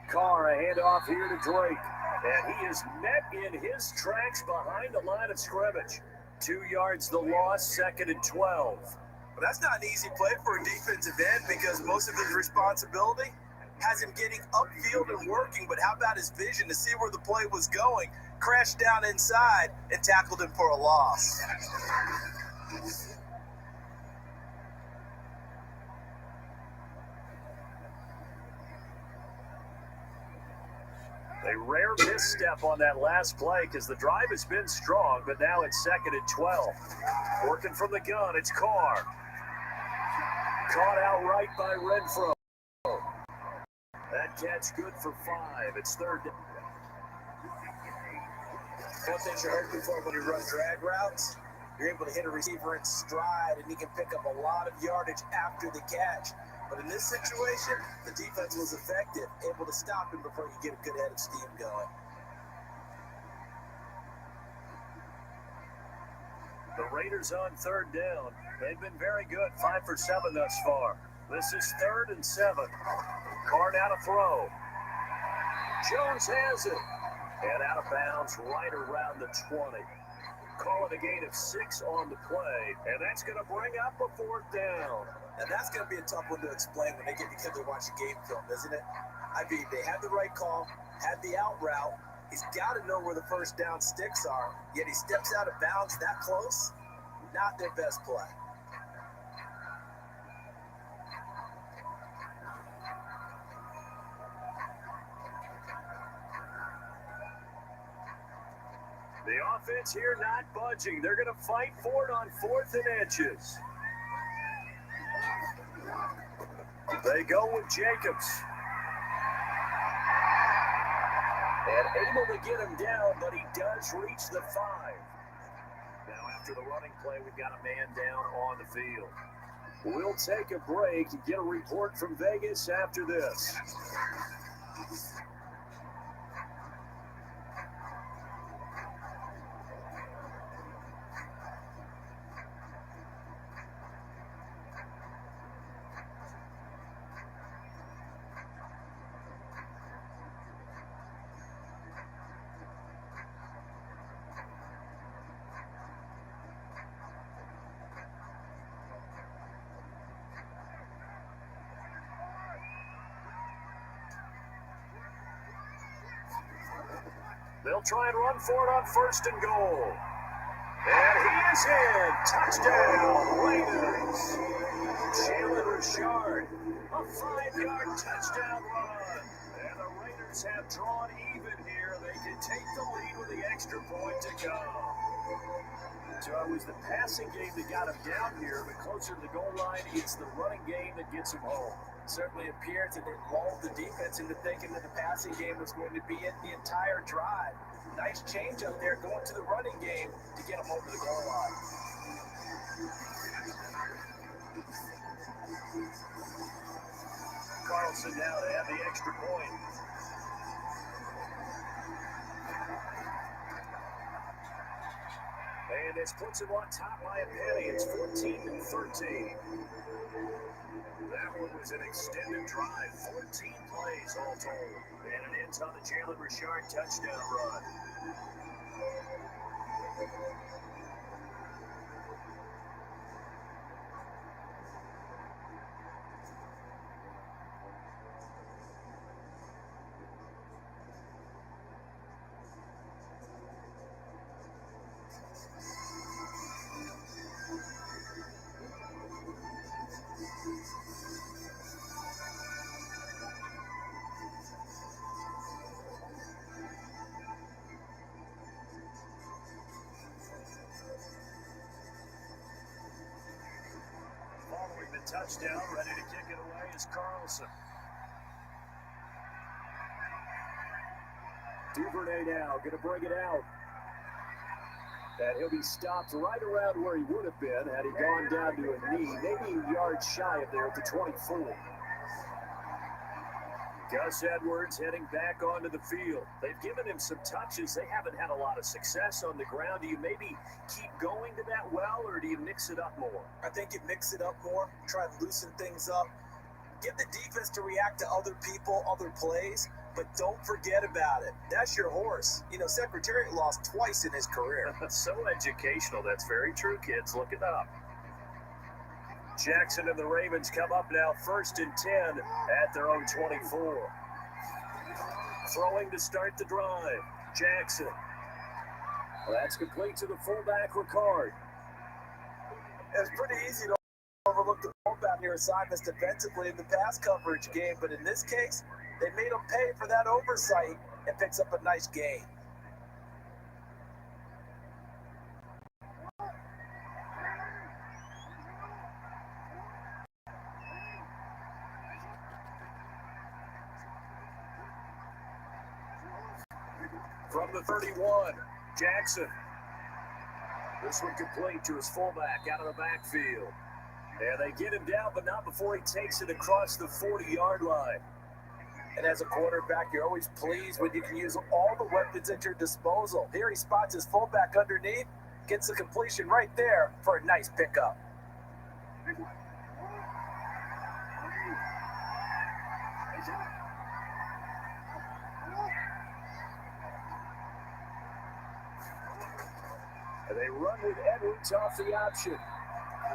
Carr, a handoff here to Drake. And he is met in his tracks behind the line of scrimmage. 2 yards the loss, 2nd and 12. But that's not an easy play for a defensive end because most of his responsibility has him getting upfield and working. But how about his vision to see where the play was going? Crashed down inside and tackled him for a loss. A rare misstep on that last play because the drive has been strong, but now it's 2nd and 12. Working from the gun, it's Carr. Caught outright by Renfro. That catch good for 5. It's 3rd down. One thing you're hoping for when you run drag routes, you're able to hit a receiver in stride, and he can pick up a lot of yardage after the catch. But in this situation, the defense was effective, able to stop him before you get a good head of steam going. The Raiders on 3rd down. They've been very good, 5 for 7 thus far. This is 3rd and 7. Carr now to throw. Jones has it. And out of bounds right around the 20. Calling a gain of 6 on the play, and that's going to bring up a 4th down. And that's going to be a tough one to explain when they get together to watch a game film, isn't it? I mean, they had the right call, had the out route. He's got to know where the 1st down sticks are, yet he steps out of bounds that close. Not their best play. The offense here not budging. They're going to fight for it on 4th and inches. They go with Jacobs. And able to get him down, but he does reach the 5. Now after the running play, we've got a man down on the field. We'll take a break and get a report from Vegas after this. They'll try and run for it on 1st and goal. And he is in. Touchdown, Raiders. Jalen Richard, a 5-yard touchdown run. And the Raiders have drawn even here. They can take the lead with the extra point to come. So it was the passing game that got him down here, but closer to the goal line, it's the running game that gets him home. Certainly appeared to lull the defense into thinking that the passing game was going to be it the entire drive. Nice change up there going to the running game to get him over the goal line. Carlson now to have the extra point. And this puts him on top by a penny. It's 14-13. That one was an extended drive, 14 plays all told. And it ends on the Jalen Richard touchdown run. Touchdown, ready to kick it away is Carlson. Duvernay now going to bring it out. And he'll be stopped right around where he would have been had he gone down to a knee, maybe a yard shy of there at the 24. Gus Edwards heading back onto the field. They've given him some touches. They haven't had a lot of success on the ground. Do you maybe keep going to that well, or do you mix it up more? I think you mix it up more, try to loosen things up, get the defense to react to other people, other plays, but don't forget about it. That's your horse. You know, Secretariat lost twice in his career. So educational. That's very true, kids. Look it up. Jackson and the Ravens come up now 1st and 10 at their own 24. Throwing to start the drive. Jackson. That's complete to the fullback, Ricard. It's pretty easy to overlook the fullback here assignments defensively in the pass coverage game, but in this case, they made him pay for that oversight and picks up a nice gain. From the 31, Jackson. This one complete to his fullback out of the backfield. And they get him down, but not before he takes it across the 40-yard line. And as a quarterback, you're always pleased when you can use all the weapons at your disposal. Here he spots his fullback underneath, gets the completion right there for a nice pickup. And they run with Edwards off the option.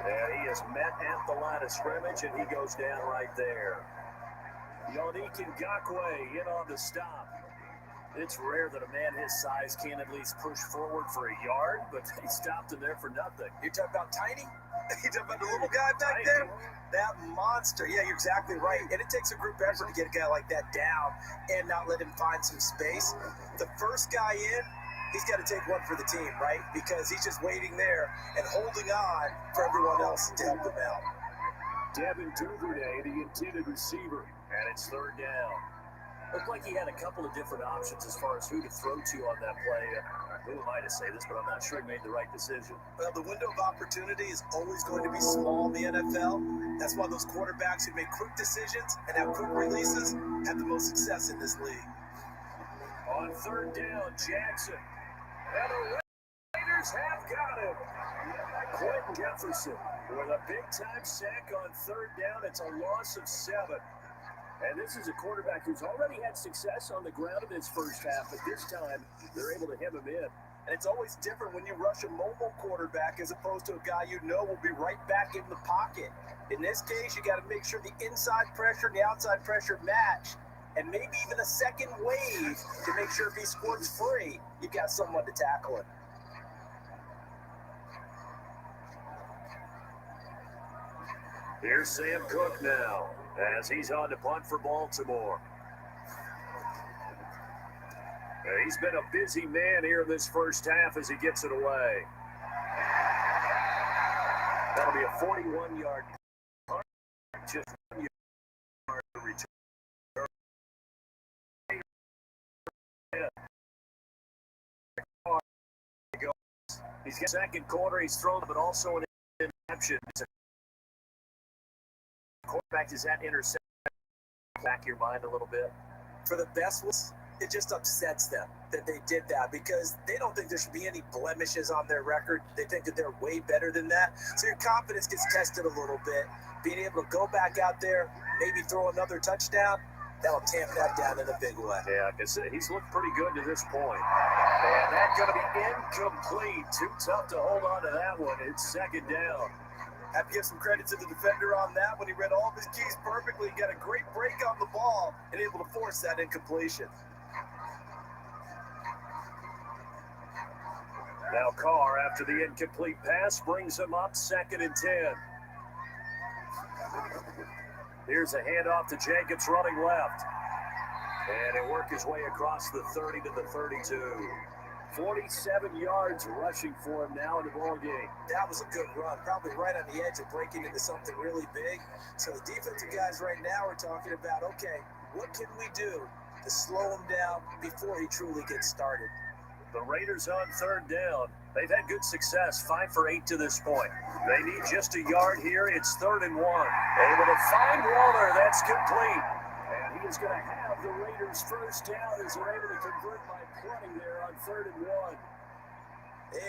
And he is met at the line of scrimmage, and he goes down right there. Yannick Ngakoue in on the stop. It's rare that a man his size can at least push forward for a yard, but he stopped him there for nothing. You're talking about tiny? You're talking about the little guy back there? That monster. Yeah, you're exactly right. And it takes a group effort to get a guy like that down and not let him find some space. The first guy in, he's got to take one for the team, right? Because he's just waiting there and holding on for everyone else to help him out. Devin Duvernay, the intended receiver, and it's 3rd down. Looked like he had a couple of different options as far as who to throw to on that play. Who am I to say this, but I'm not sure he made the right decision. Well, the window of opportunity is always going to be small in the NFL. That's why those quarterbacks who make quick decisions and have quick releases have the most success in this league. On 3rd down, Jackson. And the Raiders have got him. Quentin Jefferson with a big-time sack on 3rd down. It's a loss of 7. And this is a quarterback who's already had success on the ground in his first half, but this time they're able to hem him in. And it's always different when you rush a mobile quarterback as opposed to a guy you know will be right back in the pocket. In this case, you got to make sure the inside pressure and the outside pressure match, and maybe even a second wave to make sure if he squirts free, you got someone to tackle him. Here's Sam Cook now, as he's on to punt for Baltimore. He's been a busy man here in this first half as he gets it away. That'll be a 41-yard punt, just 1 yard return. He's got second quarter, he's thrown, but also an interception. Quarterback is that interception back your mind a little bit? For the best ones, it just upsets them that they did that because they don't think there should be any blemishes on their record. They think that they're way better than that. So your confidence gets tested a little bit. Being able to go back out there, maybe throw another touchdown, that'll tamp that down in a big way. Yeah, because he's looked pretty good to this point. And that's going to be incomplete. Too tough to hold on to that one. It's 2nd down. Have to give some credit to the defender on that when he read all of his keys perfectly. He got a great break on the ball and able to force that incompletion. Now Carr, after the incomplete pass, brings him up 2nd and 10. Here's a handoff to Jacobs running left. And he'll work his way across the 30 to the 32. 47 yards rushing for him now in the ball game. That was a good run, probably right on the edge of breaking into something really big. So the defensive guys right now are talking about, okay, what can we do to slow him down before he truly gets started? The Raiders on 3rd down. They've had good success, 5 for 8 to this point. They need just a yard here. It's 3rd and 1. Able to find Waller. That's complete. And he is going to have the Raiders first down as they're able to convert by punting there on 3rd and 1.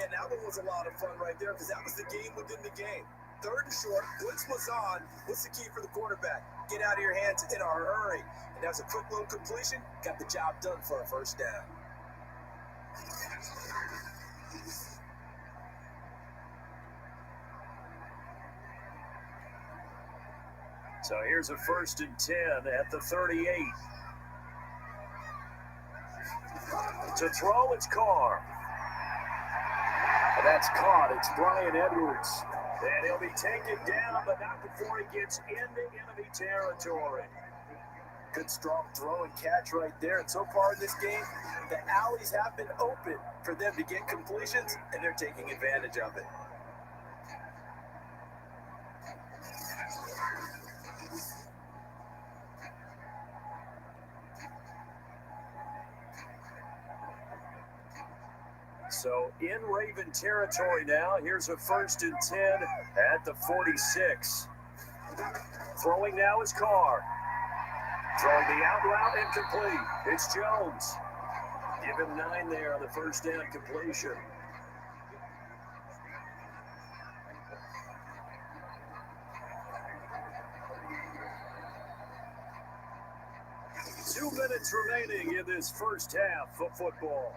And that one was a lot of fun right there because that was the game within the game. 3rd and short, blitz was on. What's the key for the quarterback? Get out of your hands in a hurry. And that was a quick little completion. Got the job done for a first down. So here's a 1st and 10 at the 38. To throw, it's Carr. And that's caught. It's Brian Edwards. And he'll be taken down, but not before he gets into enemy territory. Good strong throw and catch right there. And so far in this game, the alleys have been open for them to get completions, and they're taking advantage of it. So in Raven territory now, here's a 1st and 10 at the 46. Throwing now is Carr. Throwing the out route incomplete. It's Jones. Give him 9 there on the first down completion. Two minutes remaining in this first half of football.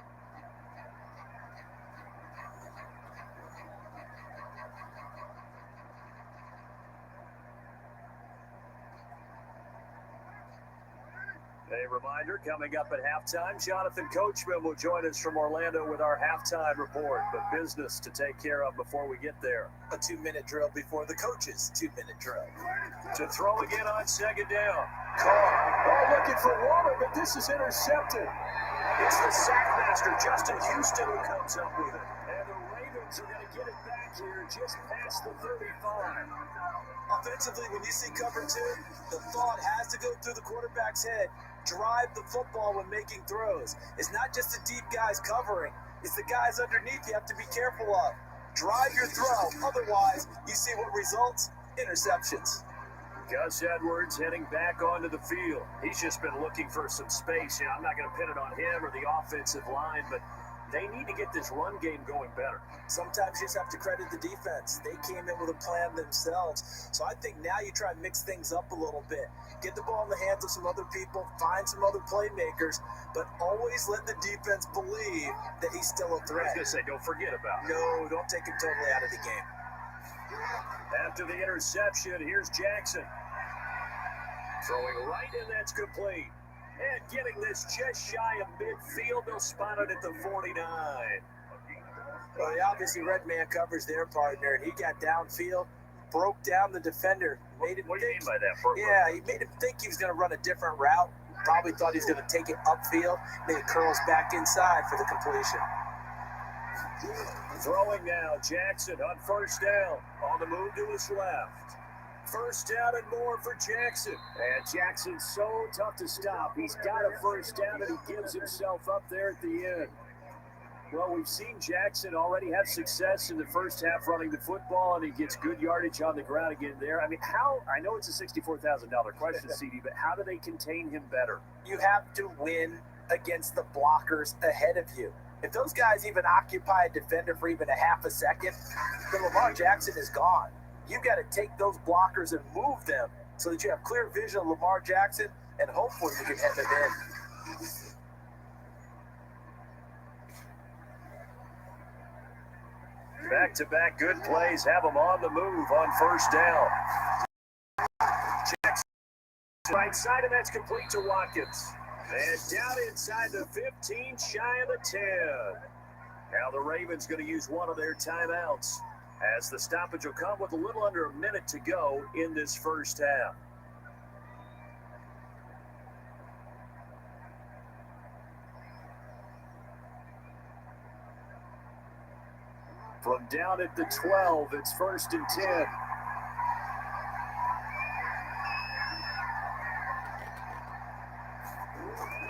A reminder, coming up at halftime, Jonathan Coachman will join us from Orlando with our halftime report, but business to take care of before we get there. A 2-minute drill before the coach's 2-minute drill. To throw again on 2nd down. Carr, looking for water, but this is intercepted. It's the sackmaster, Justin Houston, who comes up with it. And the Ravens are going to get it back here just past the 35. Offensively, when you see cover 2, the thought has to go through the quarterback's head. Drive the football when making throws. It's not just the deep guys covering. It's the guys underneath you have to be careful of. Drive your throw. Otherwise, you see what results? Interceptions. Gus Edwards heading back onto the field. He's just been looking for some space. I'm not going to pin it on him or the offensive line, but they need to get this run game going better. Sometimes you just have to credit the defense. They came in with a plan themselves. So I think now you try to mix things up a little bit. Get the ball in the hands of some other people, find some other playmakers, but always let the defense believe that he's still a threat. I was going to say, don't forget about it. No, don't take him totally out of the game. After the interception, here's Jackson. Throwing right, and that's complete. And getting this just shy of midfield, they'll spot it at the 49. Well, he obviously red man covers their partner, and he got downfield, broke down the defender. What do you mean by that? Yeah, he made him think he was going to run a different route. Probably thought he was going to take it upfield. Then he curls back inside for the completion. Throwing now, Jackson on 1st down. On the move to his left. 1st down and more for Jackson. And Jackson's so tough to stop. He's got a 1st down, and he gives himself up there at the end. Well, we've seen Jackson already have success in the first half running the football, and he gets good yardage on the ground again there. I mean, I know it's a $64,000 question, CD, but how do they contain him better? You have to win against the blockers ahead of you. If those guys even occupy a defender for even a half a second, then Lamar Jackson is gone. You've got to take those blockers and move them so that you have clear vision of Lamar Jackson, and hopefully you can head them in. Back-to-back good plays have them on the move on 1st down. Jackson right side, and that's complete to Watkins. And down inside the 15, shy of the 10. Now the Ravens going to use one of their timeouts, as the stoppage will come with a little under a minute to go in this first half. From down at the 12, it's 1st and 10.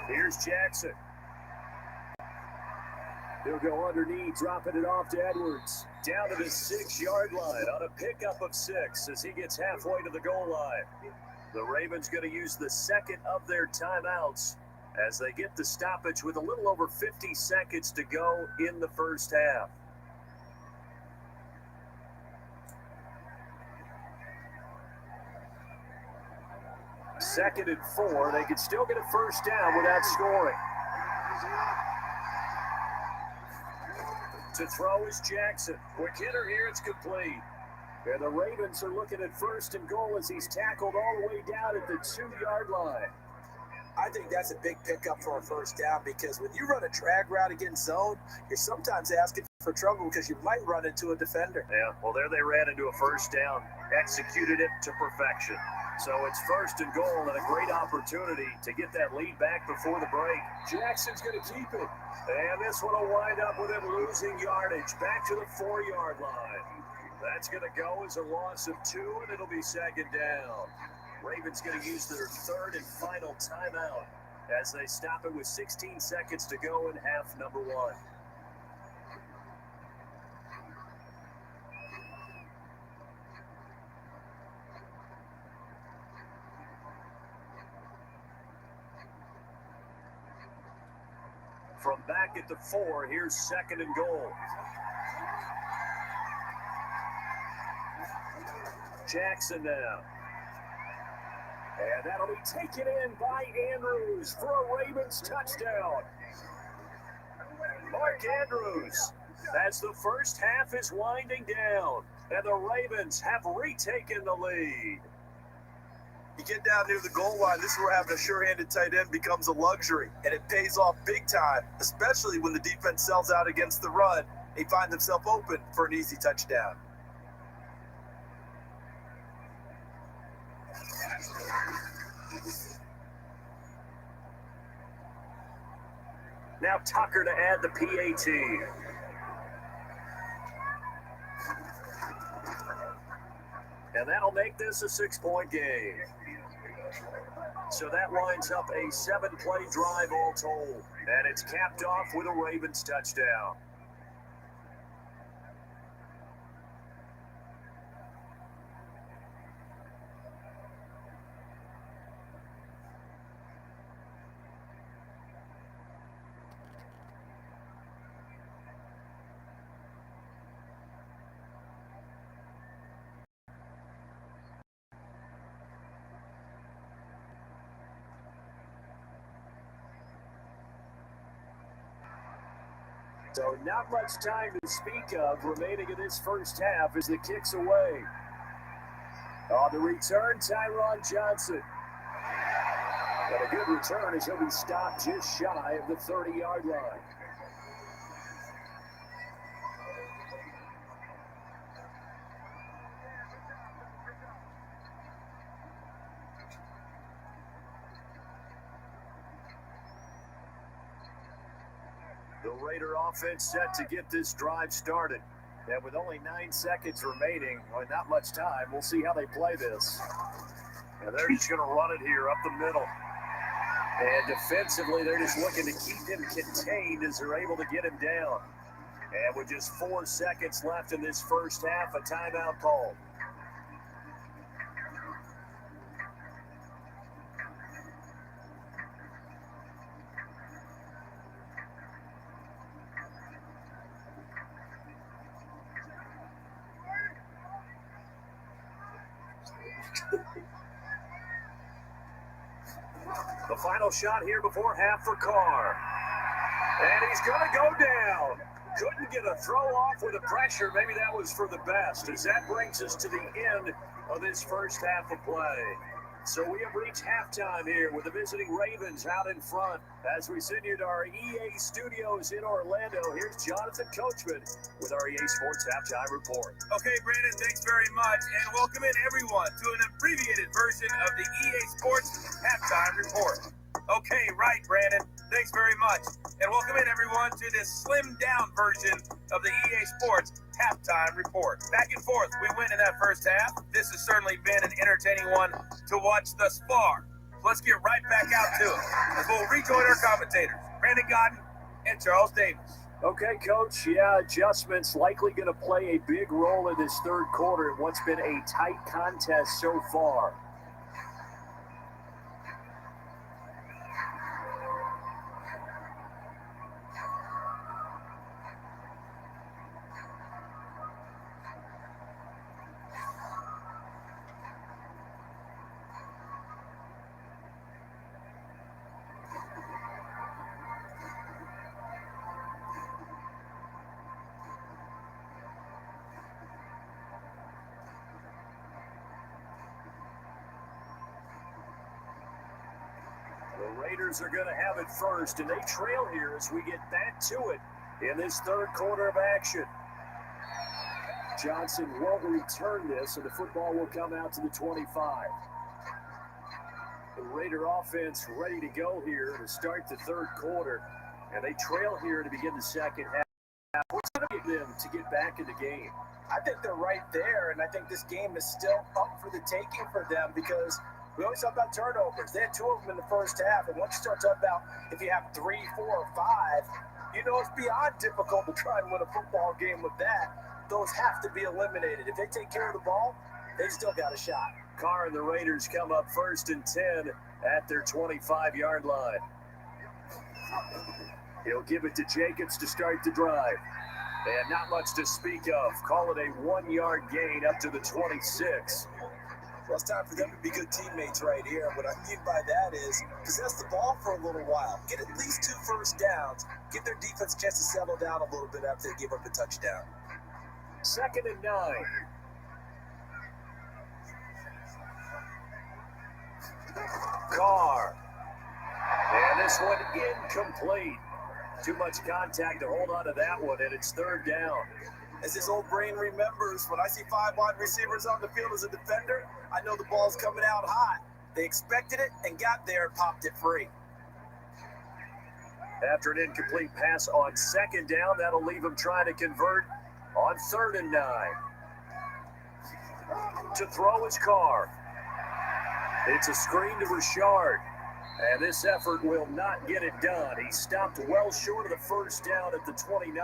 Here's Jackson. He'll go underneath, dropping it off to Edwards. Down to the 6-yard line on a pickup of 6 as he gets halfway to the goal line. The Ravens going to use the second of their timeouts as they get the stoppage with a little over 50 seconds to go in the first half. Second and 4. They can still get a first down without scoring. To throw is Jackson. Quick hitter here, it's complete. And the Ravens are looking at first and goal as he's tackled all the way down at the 2-yard line. I think that's a big pickup for a first down because when you run a drag route against zone, you're sometimes asking for trouble because you might run into a defender. Yeah, well, there they ran into a first down, executed it to perfection. So it's first and goal and a great opportunity to get that lead back before the break. Jackson's going to keep it. And this one will wind up with him losing yardage back to the 4-yard line. That's going to go as a loss of 2, and it'll be second down. Ravens going to use their third and final timeout as they stop it with 16 seconds to go in half number 1. From back at the 4, here's second and goal. Jackson now. And that'll be taken in by Andrews for a Ravens touchdown. Mark Andrews, as the first half is winding down, and the Ravens have retaken the lead. You get down near the goal line, this is where having a sure-handed tight end becomes a luxury, and it pays off big time, especially when the defense sells out against the run. They find themselves open for an easy touchdown. Now Tucker to add the PAT. And that'll make this a 6-point game. So that winds up a 7-play drive all told. And it's capped off with a Ravens touchdown. So not much time to speak of remaining in this first half as the kick's away. On the return, Tyron Johnson. But a good return as he'll be stopped just shy of the 30-yard line. The Raider offense set to get this drive started. And with only 9 seconds remaining, well, not much time, we'll see how they play this. And they're just going to run it here up the middle. And defensively, they're just looking to keep him contained as they're able to get him down. And with just 4 seconds left in this first half, a timeout call. The final shot here before half for Carr. And he's going to go down. Couldn't get a throw off with the pressure. Maybe that was for the best, as that brings us to the end of this first half of play. So we have reached halftime here with the visiting Ravens out in front. As we sit here at our EA studios in Orlando, here's Jonathan Coachman with our EA Sports Halftime Report. Okay, Brandon, thanks very much, and welcome in everyone to an abbreviated version of the EA Sports Halftime Report. Okay, right, Brandon, thanks very much, and welcome in everyone to this slimmed-down version of the EA Sports Halftime Report. Back and forth, we win in that first half. This has certainly been an entertaining one to watch thus far. Let's get right back out to it, as we'll rejoin our commentators, Brandon Godden and Charles Davis. Okay, Coach, yeah, adjustments likely going to play a big role in this third quarter in what's been a tight contest so far. Raiders are going to have it first, and they trail here as we get back to it in this third quarter of action. Johnson won't return this, and the football will come out to the 25. The Raider offense ready to go here to start the third quarter, and they trail here to begin the second half. What's going to get them to get back in the game? I think they're right there, and I think this game is still up for the taking for them because we always talk about turnovers. They had 2 of them in the first half, and once you start talking about if you have 3, 4, or 5, you know it's beyond difficult to try and win a football game with that. Those have to be eliminated. If they take care of the ball, they still got a shot. Carr and the Raiders come up 1st and 10 at their 25-yard line. He'll give it to Jacobs to start the drive. And not much to speak of. Call it a 1-yard gain up to the 26. Well, it's time for them to be good teammates right here. What I mean by that is possess the ball for a little while. Get at least 2 first downs. Give their defense a chance to settle down a little bit after they give up a touchdown. 2nd and 9. Carr. And this one incomplete. Too much contact to hold on to that one, and it's 3rd down. As his old brain remembers, when I see 5 wide receivers on the field as a defender, I know the ball's coming out hot. They expected it and got there and popped it free. After an incomplete pass on 2nd down, that'll leave him trying to convert on 3rd and 9. To throw is Carr. It's a screen to Richard. And this effort will not get it done. He stopped well short of the 1st down at the 29.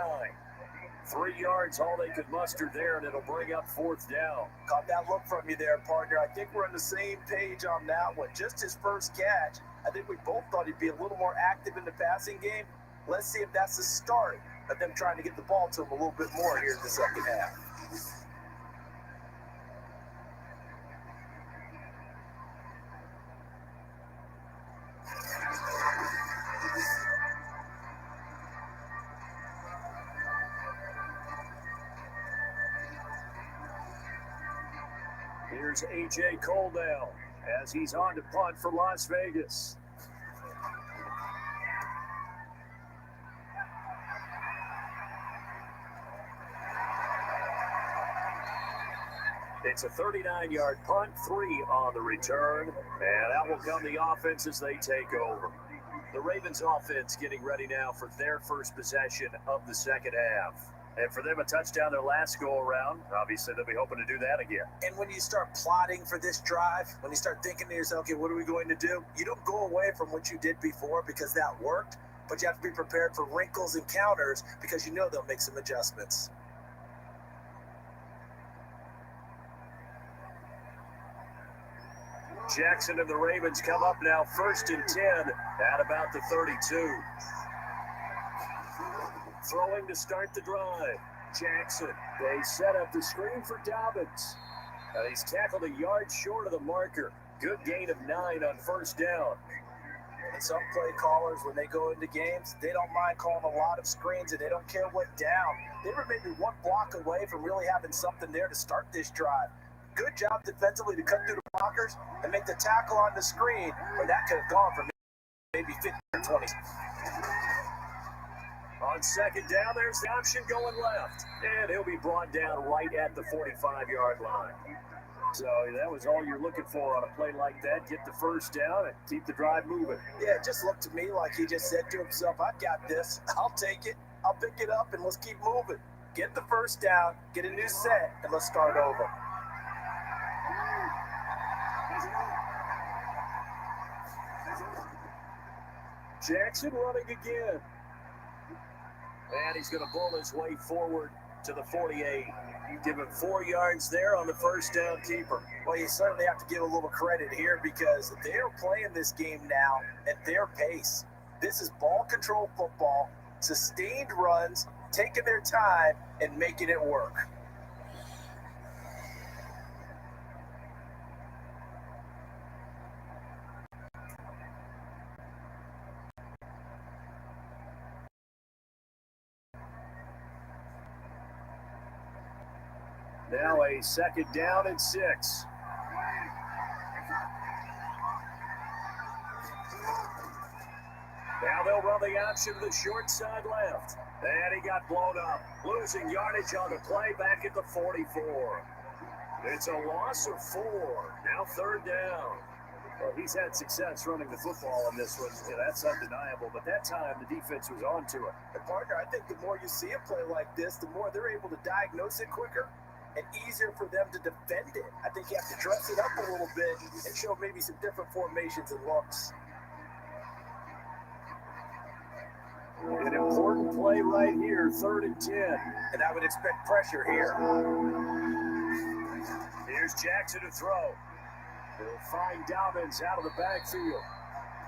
3 yards, all they could muster there, and it'll bring up 4th down. Caught that look from you there, partner. I think we're on the same page on that one. Just his first catch. I think we both thought he'd be a little more active in the passing game. Let's see if that's the start of them trying to get the ball to him a little bit more here in the second half. Here's A.J. Cole now as he's on to punt for Las Vegas. It's a 39-yard punt, 3 on the return, and out will come the offense as they take over. The Ravens offense getting ready now for their first possession of the second half. And for them, a touchdown their last go-around. Obviously, they'll be hoping to do that again. And when you start plotting for this drive, when you start thinking to yourself, okay, what are we going to do? You don't go away from what you did before because that worked, but you have to be prepared for wrinkles and counters because you know they'll make some adjustments. Jackson and the Ravens come up now 1st and 10 at about the 32. Throwing to start the drive. Jackson. They set up the screen for Dobbins. He's tackled a yard short of the marker. Good gain of 9 on 1st down. And some play callers, when they go into games, they don't mind calling a lot of screens and they don't care what down. They were maybe 1 block away from really having something there to start this drive. Good job defensively to cut through the blockers and make the tackle on the screen, or that could have gone for maybe 15 or 20. On 2nd down, there's the option going left. And he'll be brought down right at the 45-yard line. So that was all you're looking for on a play like that. Get the 1st down and keep the drive moving. Yeah, it just looked to me like he just said to himself, I've got this. I'll take it. I'll pick it up, and let's keep moving. Get the 1st down, get a new set, and let's start over. Jackson running again. And he's going to bull his way forward to the 48. Give him 4 yards there on the 1st down keeper. Well, you certainly have to give a little credit here because they're playing this game now at their pace. This is ball control football, sustained runs, taking their time, and making it work. Now a 2nd down and 6. Now they'll run the option to the short side left. And he got blown up, losing yardage on the play back at the 44. It's a loss of 4. Now third down. Well, he's had success running the football in this one. Yeah, that's undeniable. But that time, the defense was on to it. And partner, I think the more you see a play like this, the more they're able to diagnose it quicker and easier for them to defend it. I think you have to dress it up a little bit and show maybe some different formations and looks. An important play right here, 3rd and 10. And I would expect pressure here. Here's Jackson to throw. They'll find Dobbins out of the backfield.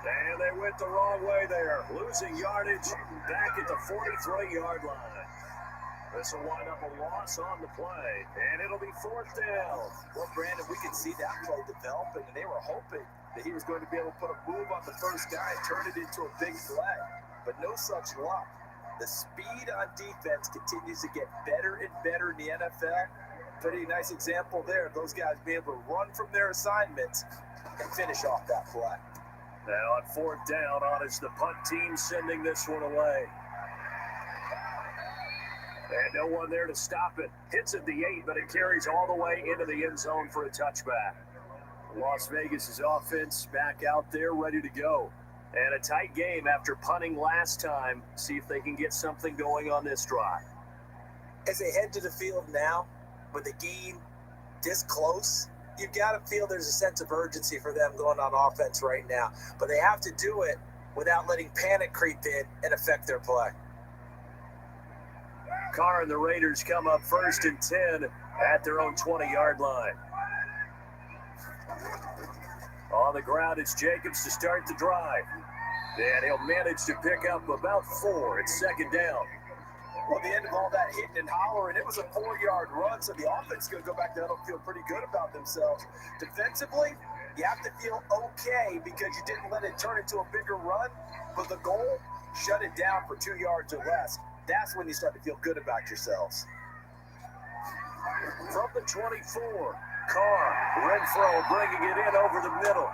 And they went the wrong way there, losing yardage back at the 43-yard line. This will wind up a loss on the play, and it'll be 4th down. Well, Brandon, we can see that play developing, and they were hoping that he was going to be able to put a move on the first guy and turn it into a big play. But no such luck. The speed on defense continues to get better and better in the NFL. Pretty nice example there of those guys being able to run from their assignments and finish off that play. Now on 4th down, on is the punt team sending this one away. And no one there to stop it. Hits at the 8, but it carries all the way into the end zone for a touchback. Las Vegas' offense back out there ready to go. And a tight game after punting last time. See if they can get something going on this drive. As they head to the field now, with the game this close, you've got to feel there's a sense of urgency for them going on offense right now. But they have to do it without letting panic creep in and affect their play. Carr and the Raiders come up 1st and 10 at their own 20-yard line. On the ground, it's Jacobs to start the drive. And he'll manage to pick up about 4. It's 2nd down. Well, the end of all that hitting and hollering, it was a 4-yard run, so the offense is going to go back there and feel pretty good about themselves. Defensively, you have to feel okay because you didn't let it turn into a bigger run, but the goal, shut it down for 2 yards or less. That's when you start to feel good about yourselves. From the 24, Carr, Renfro bringing it in over the middle.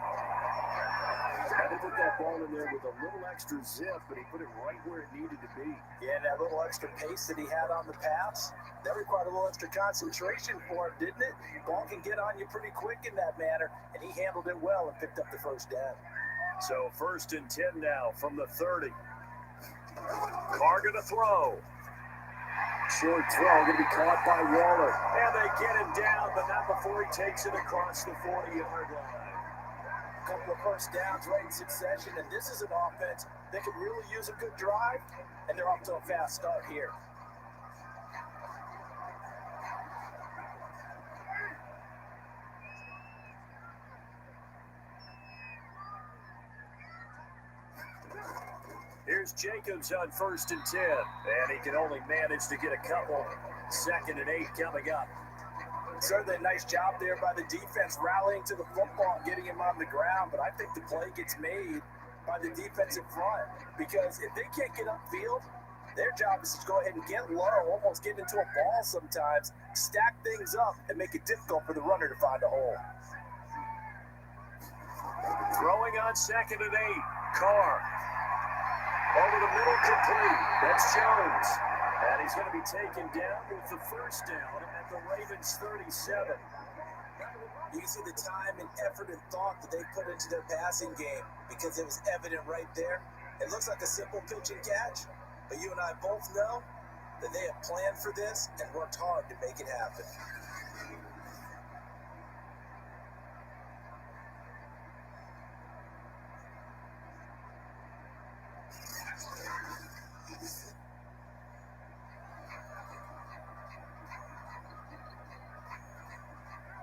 Had to put that ball in there with a little extra zip, but he put it right where it needed to be. Yeah, that little extra pace that he had on the pass, that required a little extra concentration for him, didn't it? Ball can get on you pretty quick in that manner, and he handled it well and picked up the first down. So 1st and 10 now from the 30. Carr gonna throw. Short throw going to be caught by Waller. And they get him down, but not before he takes it across the 40-yard line. A couple of first downs right in succession, and this is an offense that could really use a good drive, and they're off to a fast start here. Here's Jacobs on 1st and 10, and he can only manage to get a couple. 2nd and 8 coming up. Certainly a nice job there by the defense rallying to the football and getting him on the ground, but I think the play gets made by the defensive front because if they can't get upfield, their job is to go ahead and get low, almost get into a ball sometimes, stack things up, and make it difficult for the runner to find a hole. Throwing on 2nd and 8, Carr. Over the middle, complete. That's Jones. And he's going to be taken down with the first down at the Ravens' 37. You can see the time and effort and thought that they put into their passing game because it was evident right there. It looks like a simple pitch and catch, but you and I both know that they have planned for this and worked hard to make it happen.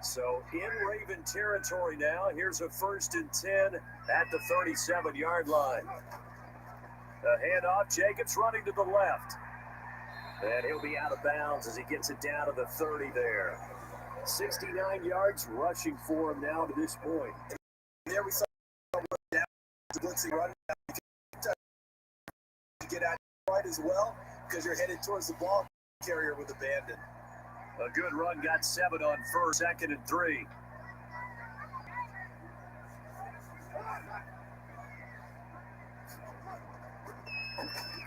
So in Raven territory now, here's a 1st and 10 at the 37-yard line. The handoff, Jacobs running to the left. And he'll be out of bounds as he gets it down to the 30 there. 69 yards rushing for him now to this point. There we saw the blitzing run. You get out right as well because you're headed towards the ball carrier with abandon. A good run, got 7 on 1st, 2nd and 3.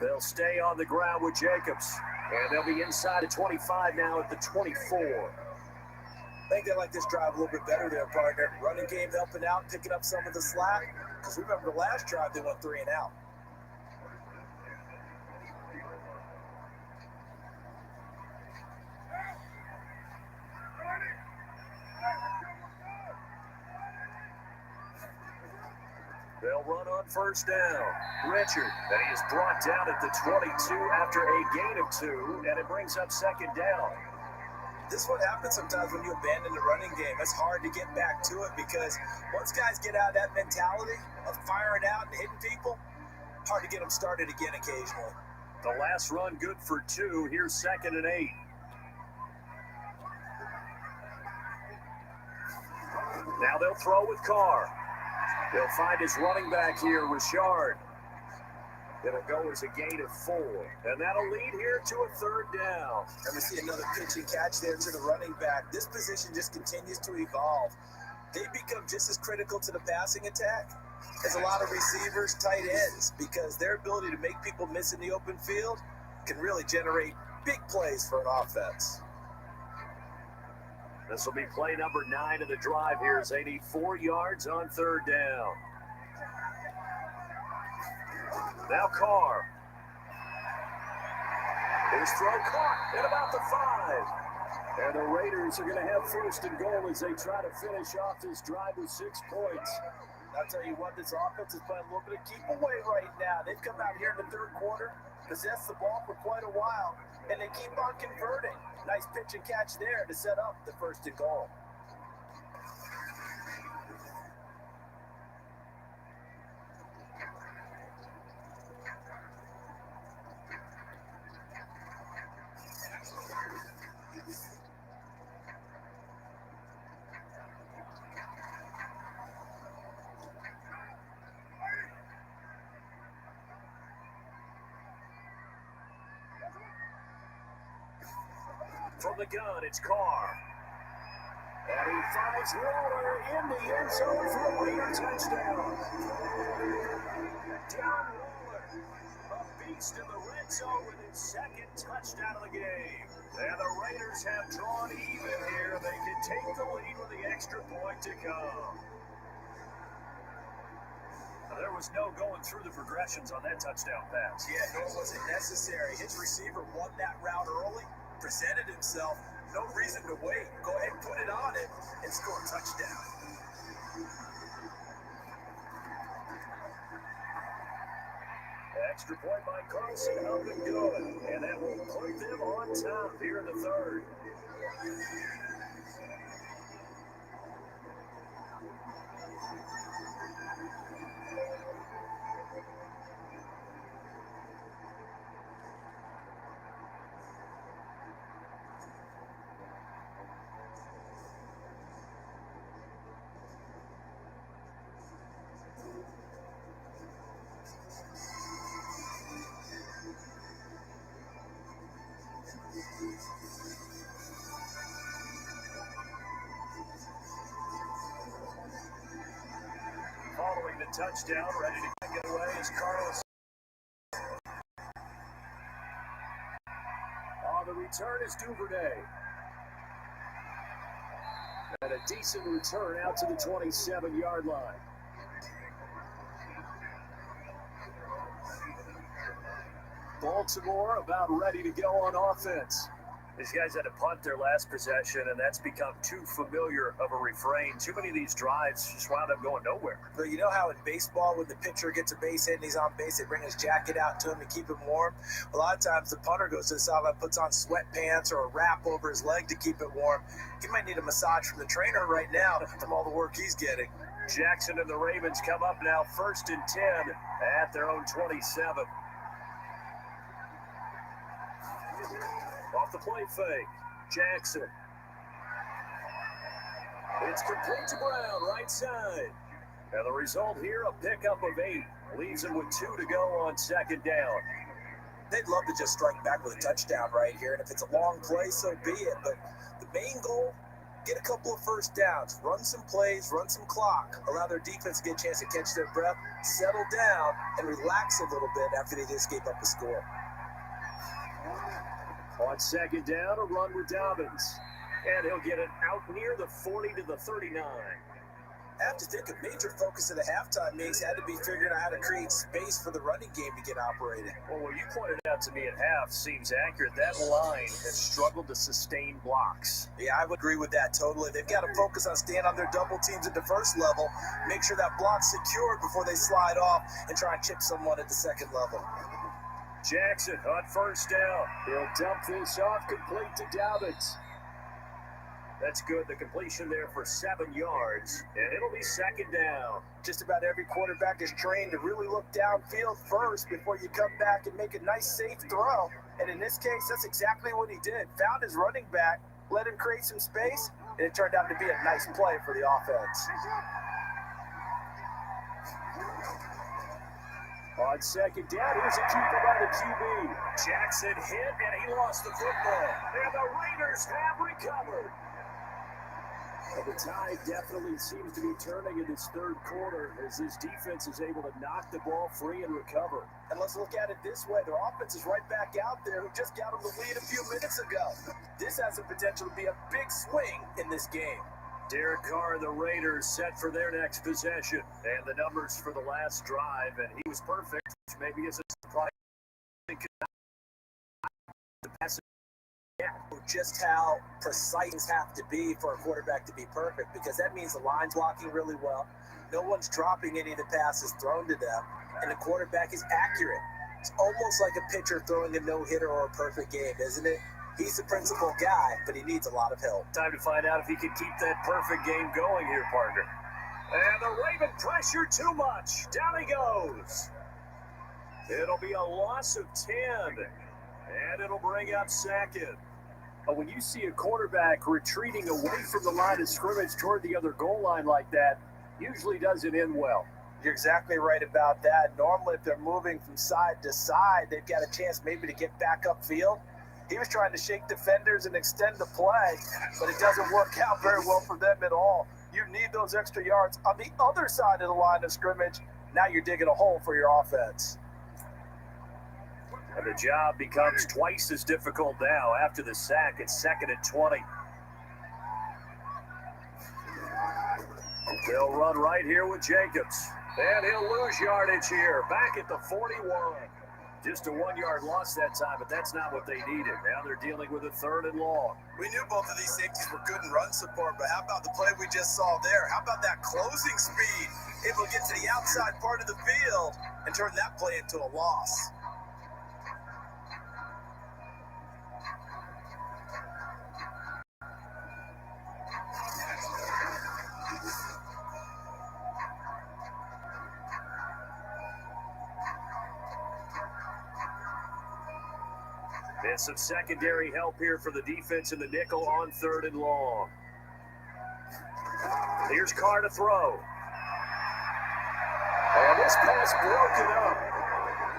They'll stay on the ground with Jacobs. And they'll be inside of 25 now at the 24. I think they like this drive a little bit better there, partner. Running game helping out, picking up some of the slack. Because remember the last drive, they went 3 and out. They'll run on first down. Richard, and he is brought down at the 22 after a gain of 2, and it brings up second down. This is what happens sometimes when you abandon the running game. It's hard to get back to it because once guys get out of that mentality of firing out and hitting people, hard to get them started again occasionally. The last run good for 2. Here's 2nd and 8. Now they'll throw with Carr. They'll find his running back here, Richard. It'll go as a gain of 4. And that'll lead here to a 3rd down. And we see another pitch and catch there to the running back. This position just continues to evolve. They become just as critical to the passing attack as a lot of receivers, tight ends, because their ability to make people miss in the open field can really generate big plays for an offense. This will be play number 9 of the drive here as they need 4 yards on 3rd down. Now Carr. His throw caught at about the 5. And the Raiders are going to have 1st and goal as they try to finish off this drive with 6 points. I'll tell you what, this offense is playing a little bit of keep away right now. They've come out here in the 3rd quarter, possessed the ball for quite a while, and they keep on converting. Nice pitch and catch there to set up the 1st and goal. From the gun, it's Carr. And he finds Waller in the end zone for a Raider touchdown. John Waller, a beast in the red zone with his 2nd touchdown of the game. And the Raiders have drawn even here. They can take the lead with the extra point to come. There was no going through the progressions on that touchdown pass. Yeah, nor was it necessary. His receiver won that route early, presented himself, no reason to wait. Go ahead and put it on him and score a touchdown. Extra point by Carlson, up and good. And that will put them on top here in the 3rd. Following the touchdown, ready to get away is Carlos. On the return is Duvernay. And a decent return out to the 27-yard line. Baltimore about ready to go on offense. These guys had to punt their last possession, and that's become too familiar of a refrain. Too many of these drives just wound up going nowhere. But you know how in baseball, when the pitcher gets a base hit and he's on base, they bring his jacket out to him to keep him warm? A lot of times the punter goes to the sideline, puts on sweatpants or a wrap over his leg to keep it warm. He might need a massage from the trainer right now from all the work he's getting. Jackson and the Ravens come up now 1st and 10 at their own 27. Off the play fake, Jackson. It's complete to Brown, right side. And the result here, a pickup of 8. Leaves him with 2 to go on 2nd down. They'd love to just strike back with a touchdown right here, and if it's a long play, so be it. But the main goal get a couple of first downs, run some plays, run some clock, allow their defense to get a chance to catch their breath, settle down, and relax a little bit after they just gave up a score. On second down, a run with Dobbins. And he'll get it out near the 40 to the 39. I have to think a major focus of the halftime meetings had to be figuring out how to create space for the running game to get operating. Well, what you pointed out to me at half seems accurate. That line has struggled to sustain blocks. Yeah, I would agree with that totally. They've got to focus on staying on their double teams at the first level, make sure that block's secured before they slide off and try and chip someone at the second level. Jackson on first down. He'll dump this off complete to Dobbins. That's good. The completion there for 7 yards, and it'll be second down. Just about every quarterback is trained to really look downfield first before you come back and make a nice, safe throw. And in this case, that's exactly what he did. Found his running back, let him create some space, and it turned out to be a nice play for the offense. On second down, here's a keeper by the QB. Jackson hit, and he lost the football. And the Raiders have recovered. Well, the tide definitely seems to be turning in this third quarter as this defense is able to knock the ball free and recover. And let's look at it this way. Their offense is right back out there who just got them the lead a few minutes ago. This has the potential to be a big swing in this game. Derek Carr and the Raiders set for their next possession. And the numbers for the last drive, and he was perfect, which maybe is a surprise. Just how precise have to be for a quarterback to be perfect, because that means the line's blocking really well. No one's dropping any of the passes thrown to them, and the quarterback is accurate. It's almost like a pitcher throwing a no-hitter or a perfect game, isn't it? He's the principal guy, but he needs a lot of help. Time to find out if he can keep that perfect game going here, partner. And the Raven pressure too much. Down he goes. It'll be a loss of 10, and it'll bring up second. But when you see a quarterback retreating away from the line of scrimmage toward the other goal line like that, usually doesn't end well. You're exactly right about that. Normally, if they're moving from side to side, they've got a chance maybe to get back upfield. He was trying to shake defenders and extend the play, but it doesn't work out very well for them at all. You need those extra yards on the other side of the line of scrimmage. Now you're digging a hole for your offense. And the job becomes twice as difficult now. After the sack, it's second and 20. They'll run right here with Jacobs. And he'll lose yardage here. Back at the 41. Just a 1-yard loss that time, but that's not what they needed. Now they're dealing with a third and long. We knew both of these safeties were good in run support, but how about the play we just saw there? How about that closing speed? Able to get to the outside part of the field and turn that play into a loss. And some secondary help here for the defense in the nickel on third and long. Here's Carr to throw. And this pass broken up.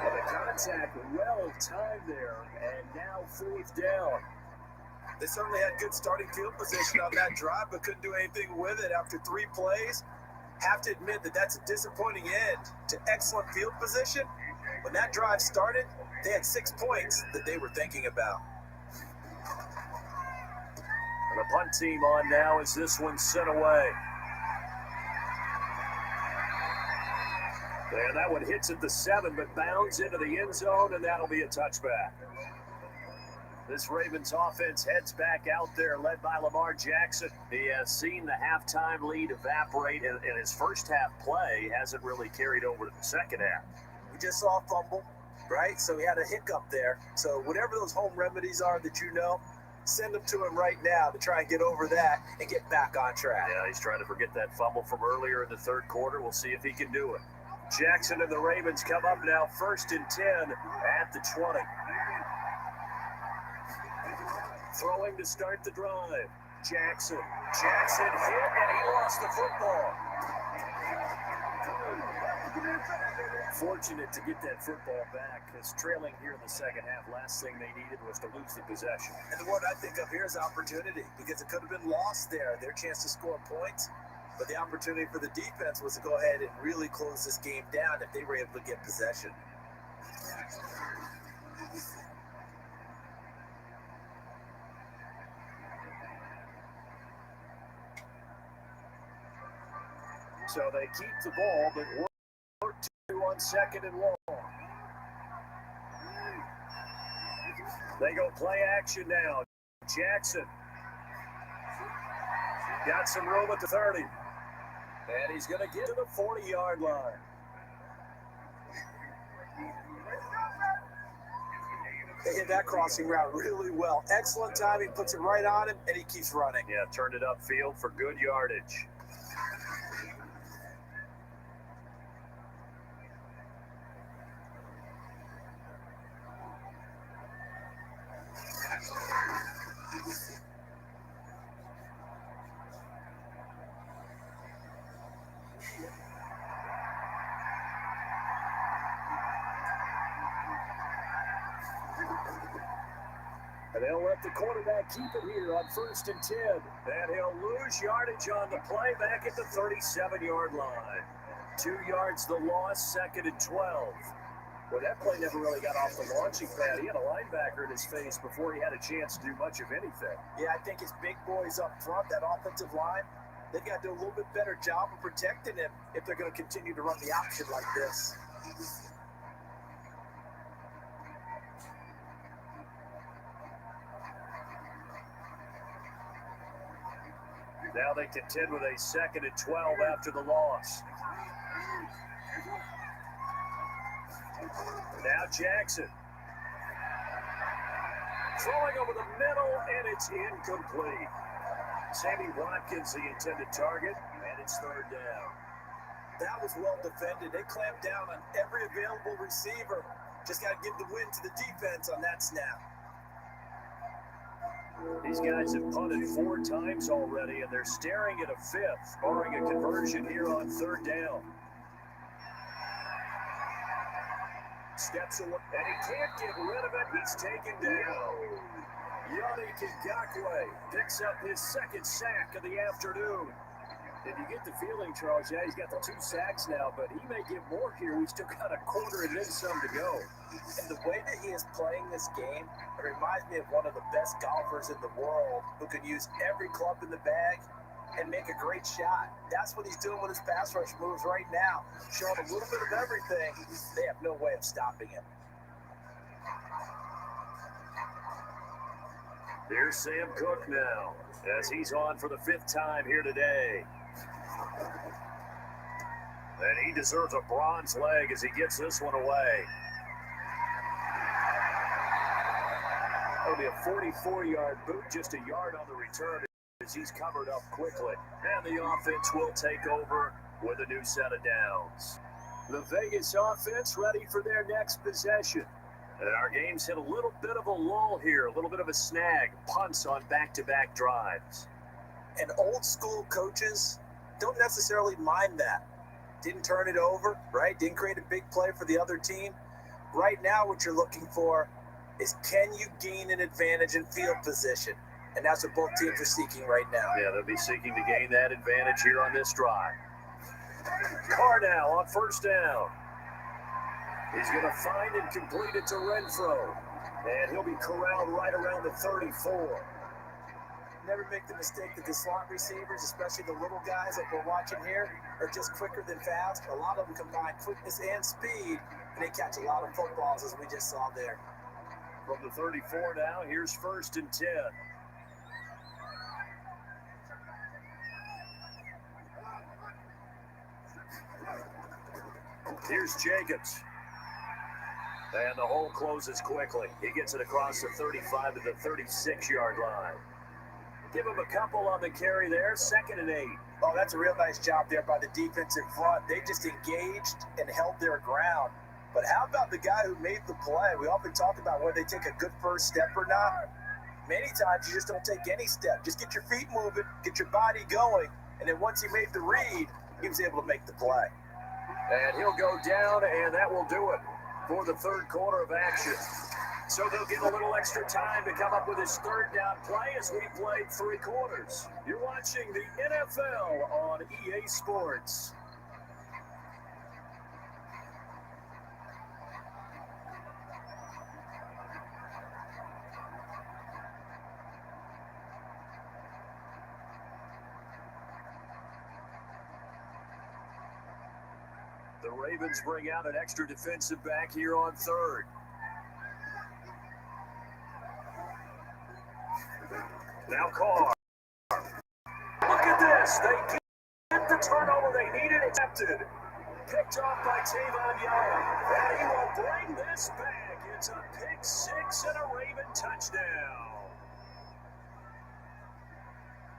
And the contact well timed there. And now fourth down. They certainly had good starting field position on that drive, but couldn't do anything with it after 3 plays. Have to admit that that's a disappointing end to excellent field position. When that drive started, they had 6 points that they were thinking about. And the punt team on now as this one's sent away. And that one hits at the 7, but bounds into the end zone, and that'll be a touchback. This Ravens offense heads back out there, led by Lamar Jackson. He has seen the halftime lead evaporate, and his first half play hasn't really carried over to the second half. We just saw a fumble, right? So he had a hiccup there. So whatever those home remedies are that you know, send them to him right now to try and get over that and get back on track. Yeah, he's trying to forget that fumble from earlier in the third quarter. We'll see if he can do it. Jackson and the Ravens come up now first and 10 at the 20. Throwing to start the drive. Jackson hit, and he lost the football. Fortunate to get that football back, because trailing here in the second half, last thing they needed was to lose the possession. And the word I think of here is opportunity, because it could have been lost there, their chance to score points. But the opportunity for the defense was to go ahead and really close this game down if they were able to get possession. So they keep the ball, but work two on second and long. They go play action now. Jackson got some room at the 30. And he's going to get to the 40-yard line. They hit that crossing route really well. Excellent timing, puts it right on him, and he keeps running. Yeah, turned it upfield for good yardage. And they'll let the quarterback keep it here on 1st and 10. And he'll lose yardage on the play back at the 37-yard line. 2 yards the loss, 2nd and 12. Well, that play never really got off the launching pad. He had a linebacker in his face before he had a chance to do much of anything. Yeah, I think his big boys up front, that offensive line, they got to do a little bit better job of protecting him if they're going to continue to run the option like this. Now they contend with a 2nd and 12 after the loss. Now Jackson. Throwing over the middle, and it's incomplete. Sammy Watkins, the intended target, and it's 3rd down. That was well defended. They clamped down on every available receiver. Just got to give the win to the defense on that snap. These guys have punted 4 times already, and they're staring at a 5th, barring a conversion here on 3rd down. Steps away, and he can't get rid of it. He's taken down. Yannick Ngakoue picks up his 2nd sack of the afternoon. And you get the feeling, Charles, yeah, he's got the 2 sacks now, but he may get more here. We still got a quarter and then some to go. And the way that he is playing this game, it reminds me of one of the best golfers in the world who can use every club in the bag and make a great shot. That's what he's doing with his pass rush moves right now. Showing a little bit of everything. They have no way of stopping him. Here's Sam Cook now, as he's on for the 5th time here today. And he deserves a bronze leg as he gets this one away. That'll be a 44-yard boot, just a yard on the return as he's covered up quickly. And the offense will take over with a new set of downs. The Vegas offense ready for their next possession. And our game's hit a little bit of a lull here, a little bit of a snag. Punts on back-to-back drives. And old school coaches don't necessarily mind that. Didn't turn it over, right? Didn't create a big play for the other team. Right now, what you're looking for is, can you gain an advantage in field position? And that's what both teams are seeking right now. Yeah, they'll be seeking to gain that advantage here on this drive. Carr now on 1st down. He's going to find and complete it to Renfro. And he'll be corralled right around the 34. Never make the mistake that the slot receivers, especially the little guys that we're watching here, are just quicker than fast. A lot of them combine quickness and speed, and they catch a lot of footballs, as we just saw there. From the 34 now, here's 1st and 10. Here's Jacobs. And the hole closes quickly. He gets it across the 35 to the 36-yard line. Give him a couple on the carry there, 2nd and 8. Oh, that's a real nice job there by the defensive front. They just engaged and held their ground. But how about the guy who made the play? We often talk about whether they take a good first step or not. Many times you just don't take any step. Just get your feet moving, get your body going, and then once he made the read, he was able to make the play. And he'll go down, and that will do it for the third quarter of action. So they'll get a little extra time to come up with his third down play as we played 3 quarters. You're watching the NFL on EA Sports. The Ravens bring out an extra defensive back here on third. Now Carr. Look at this. They get the turnover they needed. Accepted. Picked off by Tavon Young. And he will bring this back. It's a pick 6 and a Raven touchdown.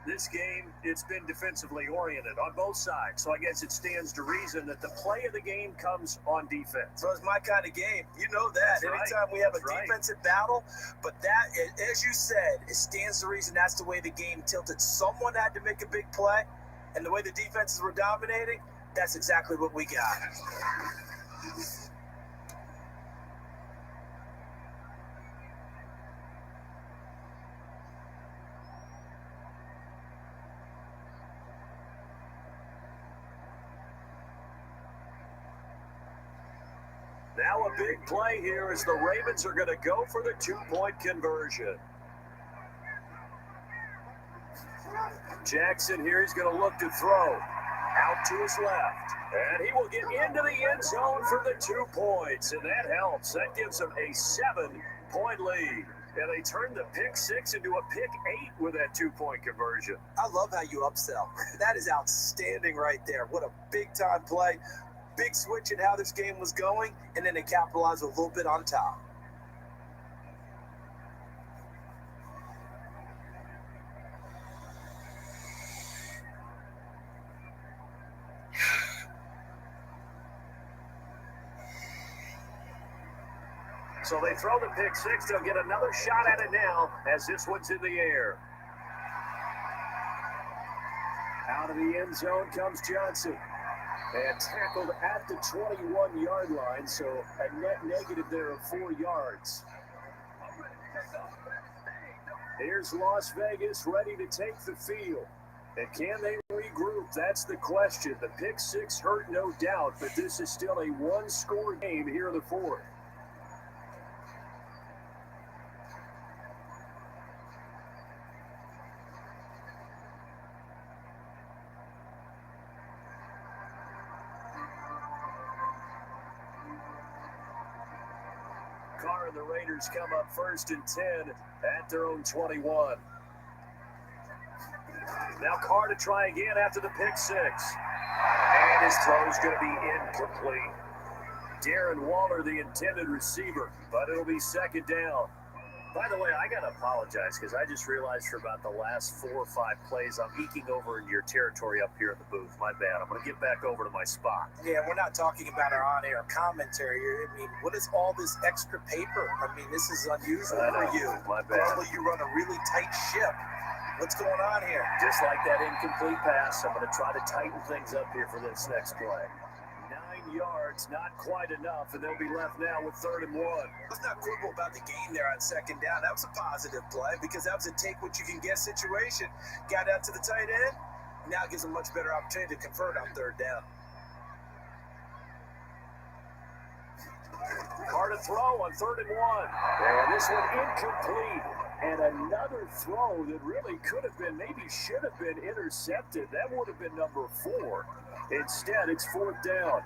This game, it's been defensively oriented on both sides, so I guess it stands to reason that the play of the game comes on defense. So it's my kind of game. You know that. That's Anytime right. we have a That's defensive battle, but that, as you said, it stands to reason that's the way the game tilted. Someone had to make a big play, and the way the defenses were dominating, that's exactly what we got. Now a big play here as the Ravens are going to go for the 2-point conversion. Jackson here is going to look to throw. Out to his left. And he will get into the end zone for the 2 points. And that helps. That gives them a 7-point lead. And they turn the pick 6 into a pick 8 with that 2-point conversion. I love how you upsell. That is outstanding right there. What a big-time play. Big switch in how this game was going, and then they capitalized a little bit on top. So they throw the pick 6. They'll get another shot at it now as this one's in the air. Out of the end zone comes Johnson. And tackled at the 21-yard line, so a net negative there of 4 yards. Here's Las Vegas ready to take the field. And can they regroup? That's the question. The pick 6 hurt, no doubt, but this is still a 1-score game here in the 4th. Carr and the Raiders come up 1st and 10 at their own 21. Now Carr to try again after the pick 6. And his throw is going to be incomplete. Darren Waller, the intended receiver, but it'll be 2nd down. By the way, I got to apologize because I just realized for about the last 4 or 5 plays, I'm eking over in your territory up here in the booth. My bad. I'm going to get back over to my spot. Yeah, we're not talking about our on-air commentary here. I mean, what is all this extra paper? I mean, this is unusual for you. My bad. Normally you run a really tight ship. What's going on here? Just like that incomplete pass, I'm going to try to tighten things up here for this next play. 9 yards, not quite enough, and they'll be left now with 3rd and 1. Let's not quibble about the game there on 2nd down. That was a positive play because that was a take-what-you-can-get situation. Got out to the tight end. Now it gives a much better opportunity to convert on 3rd down. Carr to throw on 3rd and 1. And this one incomplete. And another throw that really could have been, maybe should have been intercepted. That would have been number 4. Instead, it's 4th down.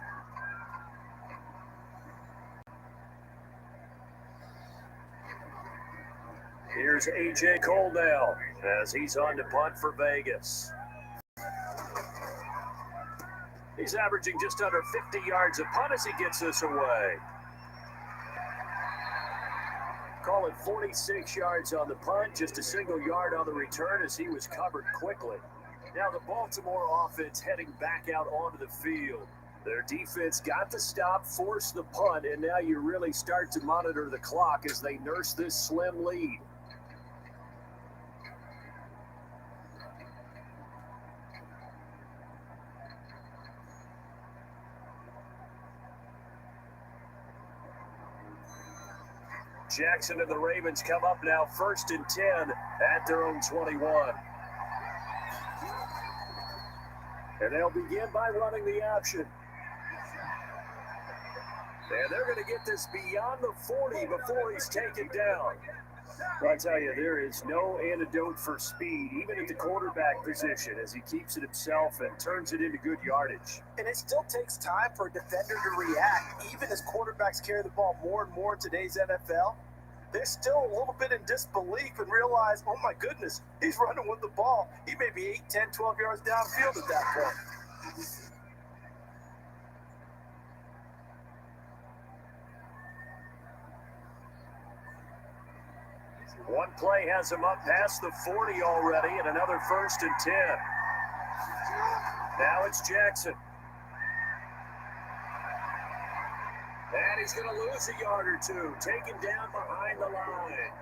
Here's A.J. Cole now as he's on to punt for Vegas. He's averaging just under 50 yards a punt as he gets this away. Call it 46 yards on the punt, just a single yard on the return as he was covered quickly. Now the Baltimore offense heading back out onto the field. Their defense got the stop, forced the punt, and now you really start to monitor the clock as they nurse this slim lead. Jackson and the Ravens come up now 1st and 10 at their own 21. And they'll begin by running the option. And they're going to get this beyond the 40 before he's taken down. Well, I tell you, there is no antidote for speed, even at the quarterback position, as he keeps it himself and turns it into good yardage. And it still takes time for a defender to react. Even as quarterbacks carry the ball more and more in today's NFL, they're still a little bit in disbelief and realize, oh my goodness, he's running with the ball. He may be 8, 10, 12 yards downfield at that point. One play has him up past the 40 already, and another 1st and 10. Now it's Jackson. And he's going to lose a yard or two, taken down behind the line.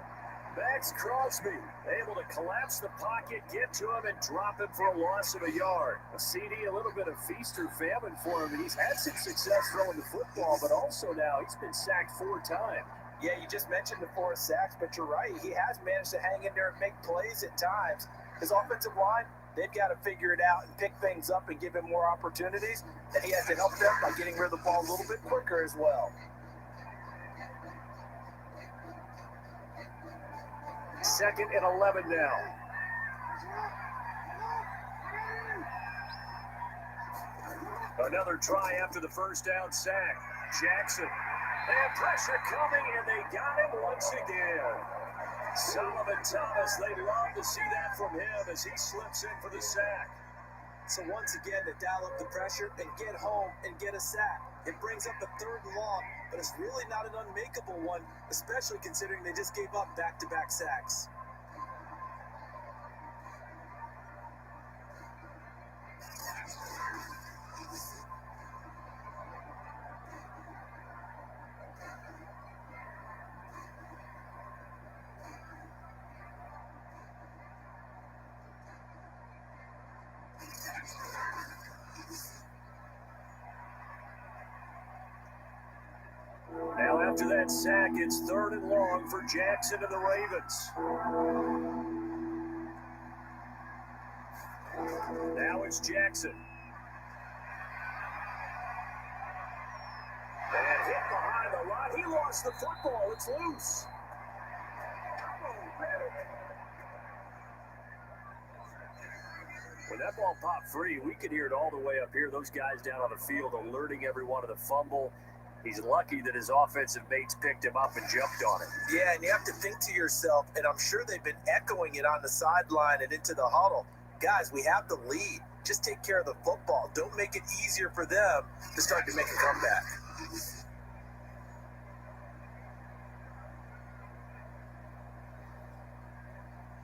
Max Crosby able to collapse the pocket, get to him, and drop him for a loss of a yard. A CD, a little bit of feast or famine for him. He's had some success throwing the football, but also now he's been sacked 4 times. Yeah, you just mentioned the 4 sacks, but you're right. He has managed to hang in there and make plays at times. His offensive line, they've got to figure it out and pick things up and give him more opportunities. And he has to help them by getting rid of the ball a little bit quicker as well. 2nd and 11 now. Another try after the first down sack. Jackson. And pressure coming, and they got him once again. Solomon Thomas, they love to see that from him as he slips in for the sack. So once again, to dial up the pressure and get home and get a sack. It brings up the 3rd and long, but it's really not an unmakeable one, especially considering they just gave up back-to-back sacks. Now after that sack, it's 3rd and long for Jackson and the Ravens. Now it's Jackson. And hit behind the line. He lost the football. It's loose. When that ball popped free, we could hear it all the way up here. Those guys down on the field alerting everyone of the fumble. He's lucky that his offensive mates picked him up and jumped on it. Yeah, and you have to think to yourself, and I'm sure they've been echoing it on the sideline and into the huddle. Guys, we have the lead. Just take care of the football. Don't make it easier for them to start to make a comeback.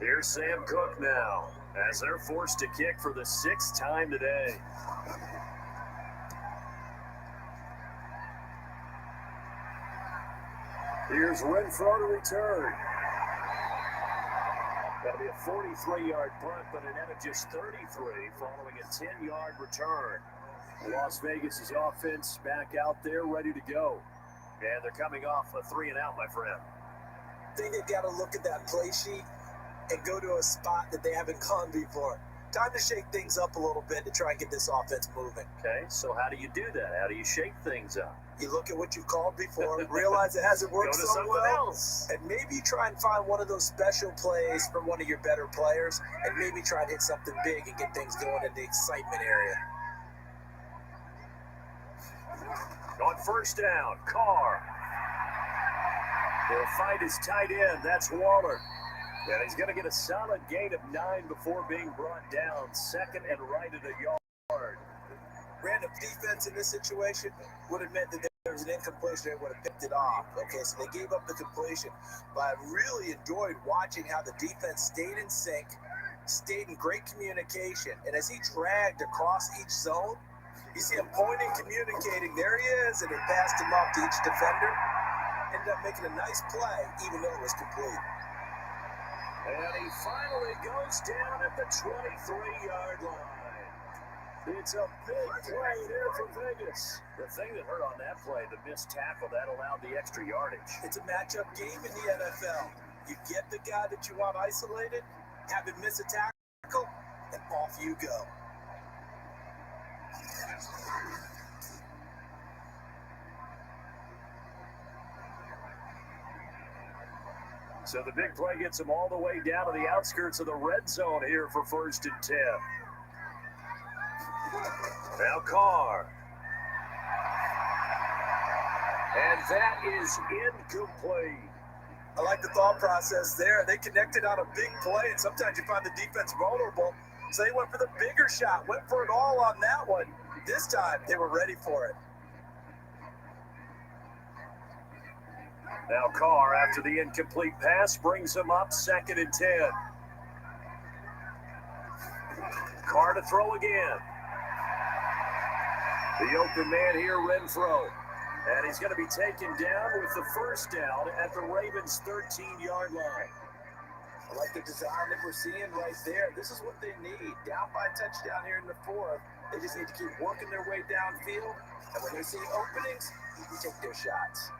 Here's Sam Cook now, as they're forced to kick for the 6th time today. Here's Renfro to return. That'll be a 43-yard punt, but a net of just 33 following a 10-yard return. Las Vegas' offense back out there ready to go. And they're coming off a 3-and-out, my friend. I think they've got to look at that play sheet and go to a spot that they haven't gone before. Time to shake things up a little bit to try and get this offense moving. Okay, so how do you do that? How do you shake things up? You look at what you've called before, realize it hasn't worked so well, and maybe try and find one of those special plays from one of your better players, and maybe try and hit something big and get things going in the excitement area. On 1st down, Carr. They'll find his tight end. That's Waller. And he's going to get a solid gain of 9 before being brought down. 2nd and right at a yard. Random defense in this situation would have meant that there was an incompletion and would have picked it off. Okay, so they gave up the completion. But I really enjoyed watching how the defense stayed in sync, stayed in great communication. And as he dragged across each zone, you see him pointing, communicating. There he is, and he passed him off to each defender. Ended up making a nice play, even though it was complete. And he finally goes down at the 23-yard line. It's a big play there for Vegas. The thing that hurt on that play, the missed tackle, that allowed the extra yardage. It's a matchup game in the NFL. You get the guy that you want isolated, have him miss a tackle, and off you go. So the big play gets him all the way down to the outskirts of the red zone here for 1st and 10. Now Carr. And that is incomplete. I like the thought process there. They connected on a big play, and sometimes you find the defense vulnerable. So they went for the bigger shot, went for it all on that one. This time, they were ready for it. Now Carr, after the incomplete pass, brings him up 2nd and 10. Carr to throw again. The open man here, Renfro. And he's going to be taken down with the 1st down at the Ravens' 13-yard line. I like the design that we're seeing right there. This is what they need. Down by a touchdown here in the 4th. They just need to keep working their way downfield. And when they see openings, you take their shots.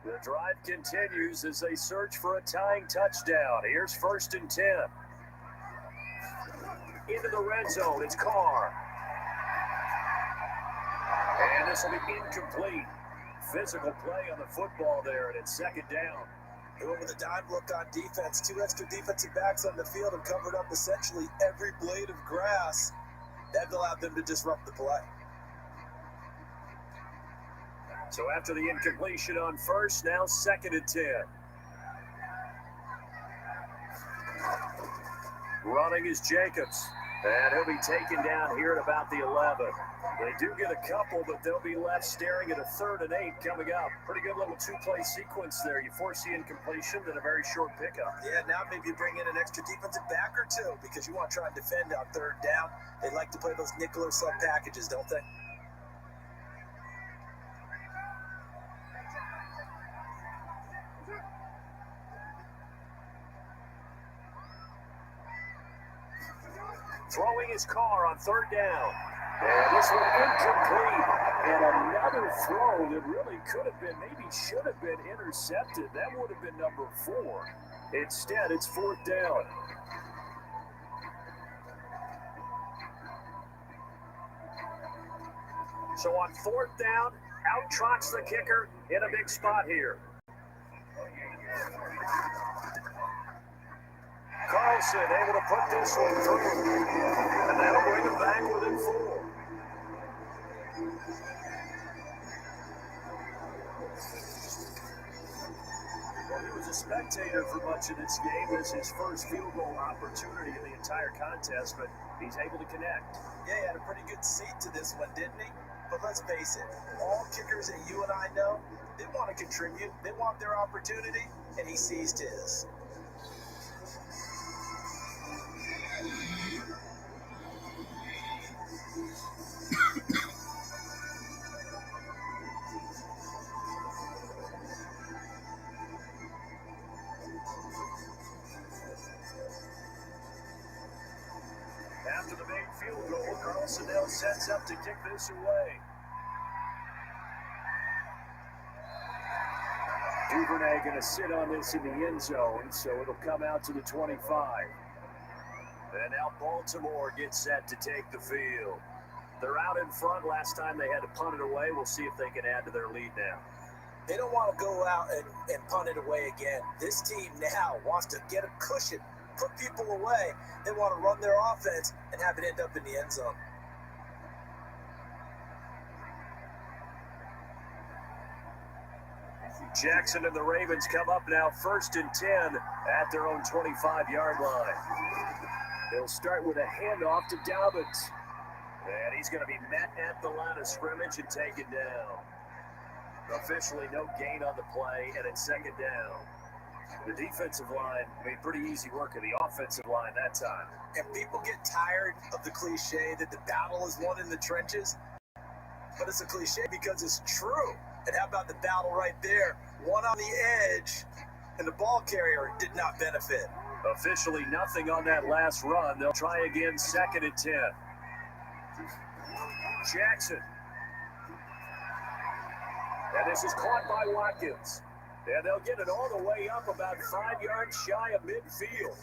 The drive continues as they search for a tying touchdown. Here's 1st and 10. Into the red zone, it's Carr. And this will be incomplete. Physical play on the football there, and it's 2nd down. They went with a dime look on defense. 2 extra defensive backs on the field and covered up essentially every blade of grass. That allowed them to disrupt the play. So after the incompletion on 1st, now 2nd and 10. Running is Jacobs, and he'll be taken down here at about the 11. They do get a couple, but they'll be left staring at a 3rd and 8 coming up. Pretty good little 2-play sequence there. You force the incompletion, then a very short pickup. Yeah, now maybe you bring in an extra defensive back or two because you want to try and defend on 3rd down. They like to play those nickel or sub packages, don't they? Throwing his Carr on 3rd down. And this one incomplete. And another throw that really could have been, maybe should have been intercepted. That would have been number 4. Instead, it's 4th down. So on 4th down, out trots the kicker in a big spot here. Carlson able to put this one through. And that'll bring him back within 4. Well, he was a spectator for much of this game. It was his first field goal opportunity in the entire contest, but he's able to connect. Yeah, he had a pretty good seat to this one, didn't he? But let's face it, all kickers that you and I know, they want to contribute. They want their opportunity, and he seized his. After the big field goal, Carlson now sets up to kick this away. Duvernay going to sit on this in the end zone, so it'll come out to the 25. And now Baltimore gets set to take the field. They're out in front. Last time they had to punt it away. We'll see if they can add to their lead now. They don't want to go out and punt it away again. This team now wants to get a cushion, put people away. They want to run their offense and have it end up in the end zone. Jackson and the Ravens come up now 1st and 10 at their own 25-yard line. They'll start with a handoff to Dobbins. And he's going to be met at the line of scrimmage and taken down. Officially no gain on the play, and it's 2nd down. The defensive line made pretty easy work of the offensive line that time. And people get tired of the cliche that the battle is won in the trenches. But it's a cliche because it's true. And how about the battle right there? One on the edge and the ball carrier did not benefit. Officially nothing on that last run. They'll try again, 2nd and 10. Jackson. And this is caught by Watkins. And they'll get it all the way up about 5 yards shy of midfield.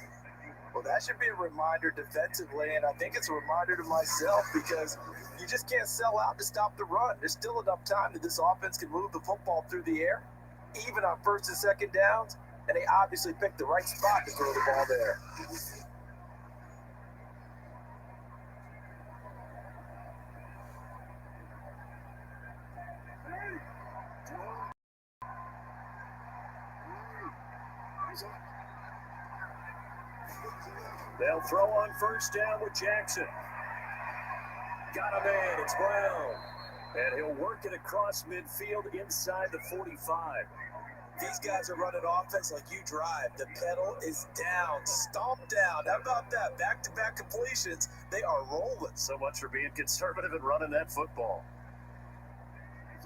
Well, that should be a reminder defensively, and I think it's a reminder to myself because you just can't sell out to stop the run. There's still enough time that this offense can move the football through the air, even on 1st and 2nd downs, and they obviously picked the right spot to throw the ball there. They'll throw on 1st down with Jackson. Got him in. It's Brown. And he'll work it across midfield inside the 45. These guys are running offense like you drive. The pedal is down, stomped down. How about that? Back-to-back completions. They are rolling. So much for being conservative and running that football.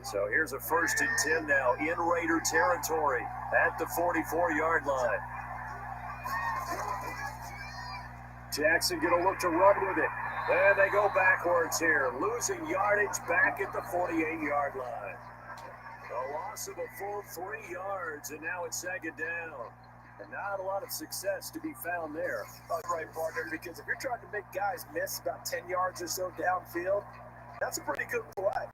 So here's a 1st and 10 now in Raider territory at the 44-yard line. Jackson going to look to run with it. And they go backwards here, losing yardage back at the 48-yard line. A loss of a full 3 yards, and now it's 2nd down. And not a lot of success to be found there. Right, partner, because if you're trying to make guys miss about 10 yards or so downfield, that's a pretty good play.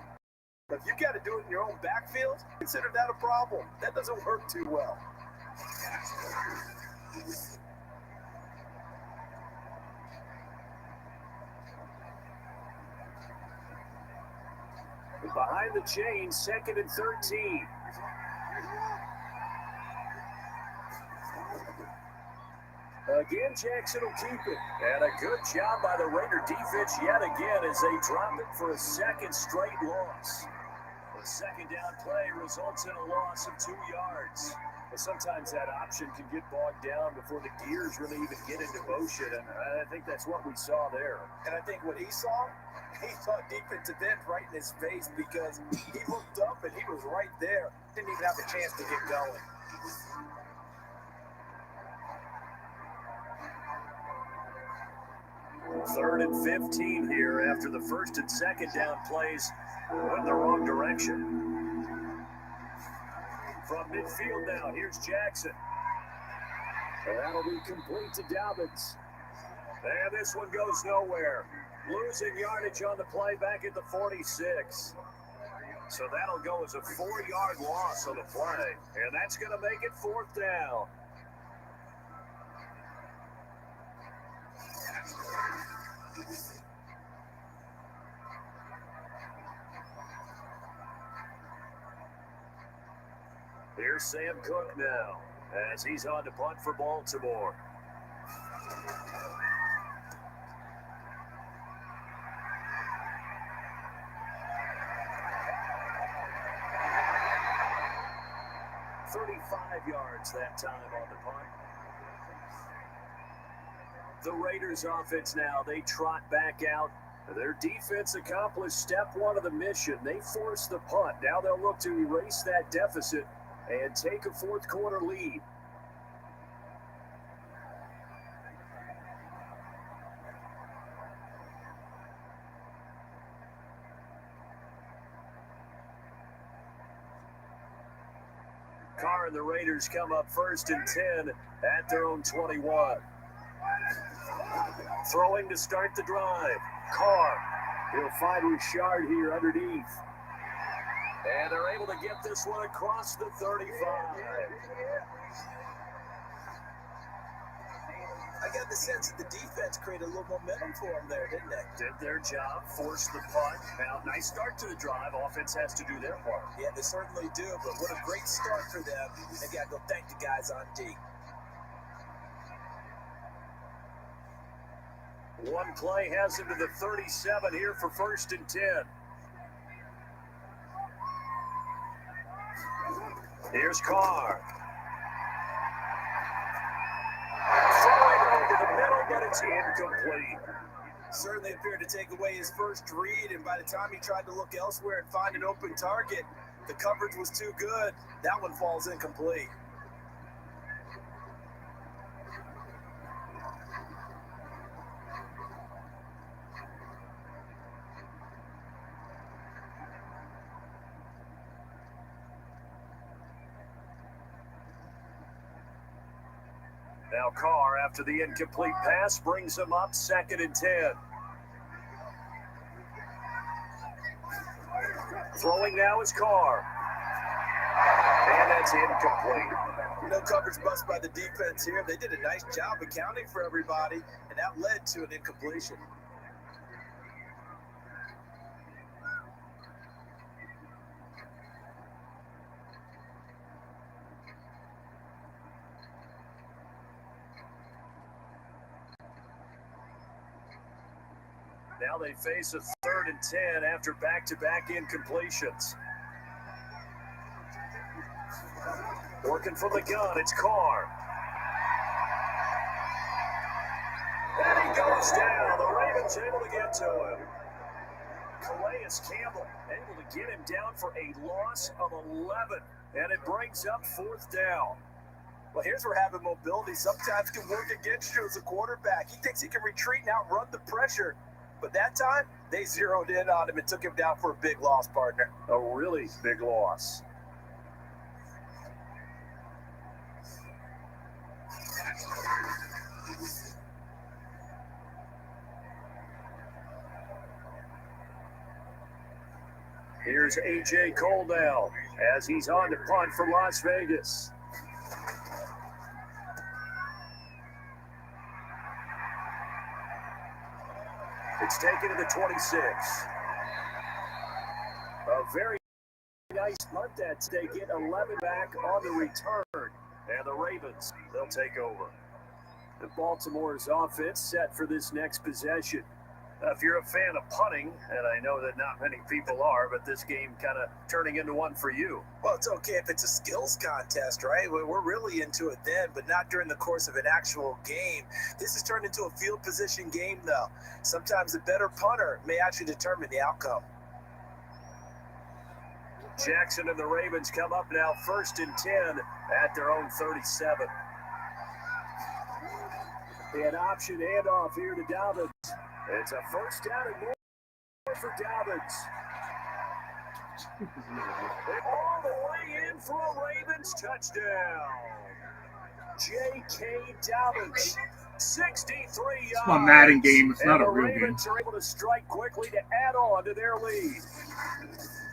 But if you got to do it in your own backfield, consider that a problem. That doesn't work too well. Behind the chain, 2nd and 13. Again, Jackson will keep it. And a good job by the Raider defense yet again as they drop it for a 2nd straight loss. The 2nd down play results in a loss of 2 yards. But sometimes that option can get bogged down before the gears really even get into motion, and I think that's what we saw there. And I think what he saw defensive end right in his face because he looked up and he was right there. Didn't even have a chance to get going. Third and 15 here after the 1st and 2nd down plays went the wrong direction. From midfield now, here's Jackson. And that'll be complete to Dobbins. And this one goes nowhere. Losing yardage on the play back at the 46. So that'll go as a 4-yard loss on the play. And that's going to make it 4th down. Here's Sam Cook now as he's on to punt for Baltimore. Yards that time on the punt. The Raiders offense now, they trot back out. Their defense accomplished step 1 of the mission. They forced the punt. Now they'll look to erase that deficit and take a 4th quarter lead. Carr and the Raiders come up 1st and 10 at their own 21. Throwing to start the drive. Carr. He'll find Richard here underneath. And they're able to get this one across the 35. I got the sense that the defense created a little momentum for them there, didn't they? Did their job, forced the punt. Now, nice start to the drive. Offense has to do their part. Yeah, they certainly do, but what a great start for them. They got to go thank the guys on D. One play has him to the 37 here for 1st and 10. Here's Carr. Throwing over the middle, but it's incomplete. Certainly appeared to take away his first read, and by the time he tried to look elsewhere and find an open target, the coverage was too good. That one falls incomplete. Now Carr, after the incomplete pass, brings him up 2nd and 10. Throwing now is Carr. And that's incomplete. No coverage bust by the defense here. They did a nice job accounting for everybody, and that led to an incompletion. Now they face a 3rd and 10 after back-to-back incompletions. Working from the gun, it's Carr. And he goes down. The Ravens able to get to him. Calais Campbell able to get him down for a loss of 11. And it brings up 4th down. Well, here's where having mobility sometimes can work against you as a quarterback. He thinks he can retreat and outrun the pressure. But that time, they zeroed in on him and took him down for a big loss, partner. A really big loss. Here's A.J. Cole now as he's on to punt for Las Vegas. It's taken to the 26. A very nice punt that they get 11 back on the return. And the Ravens, they'll take over. The Baltimore's offense set for this next possession. If you're a fan of punting, and I know that not many people are, but this game kind of turning into one for you. Well, it's okay if it's a skills contest, right? We're really into it then, but not during the course of an actual game. This has turned into a field position game, though. Sometimes the better punter may actually determine the outcome. Jackson and the Ravens come up now 1st and 10 at their own 37. An option handoff here to Dobbins. It's a 1st down and more for Dobbins. All the way in for a Ravens touchdown. J.K. Dobbins, 63 yards. It's my Madden game. It's not a real game. The Ravens are able to strike quickly to add on to their lead.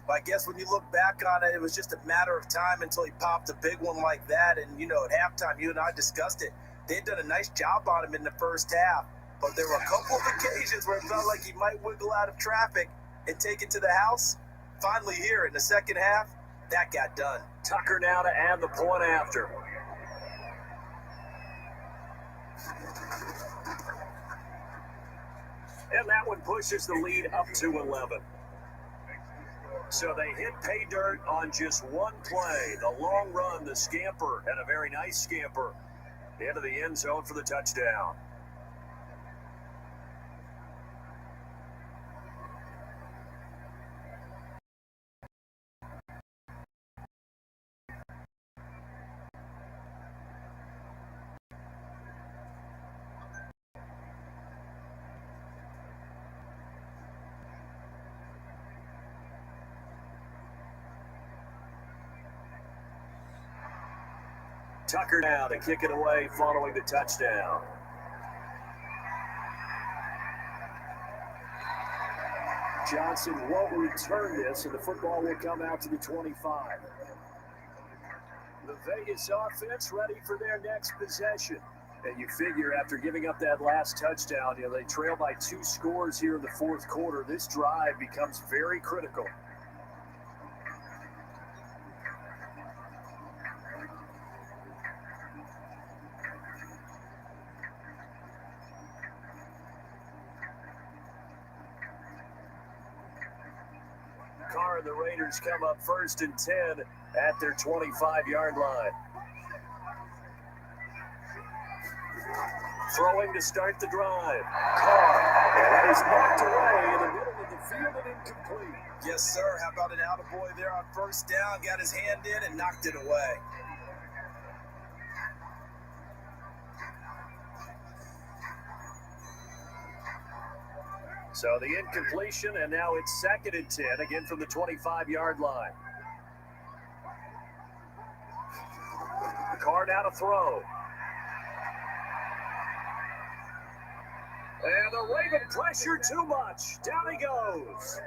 I guess when you look back on it, it was just a matter of time until he popped a big one like that. And, you know, at halftime, you and I discussed it. They had done a nice job on him in the first half. But there were a couple of occasions where it felt like he might wiggle out of traffic and take it to the house. Finally here in the second half, that got done. Tucker now to add the point after. And that one pushes the lead up to 11. So they hit pay dirt on just one play. The long run, the scamper, and a very nice scamper into the end zone for the touchdown. Tucker now to kick it away following the touchdown. Johnson won't return this, and the football will come out to the 25. The Vegas offense ready for their next possession. And you figure after giving up that last touchdown, they trail by 2 scores here in the 4th quarter. This drive becomes very critical. Carr and the Raiders come up 1st and 10 at their 25-yard line. Throwing to start the drive. Carr is knocked away in the middle of the field and incomplete. Yes, sir. How about an attaboy there on 1st down? Got his hand in and knocked it away. So the incompletion, and now it's 2nd and 10, again from the 25-yard line. Carr now to throw. And the Raven pressure too much. Down he goes.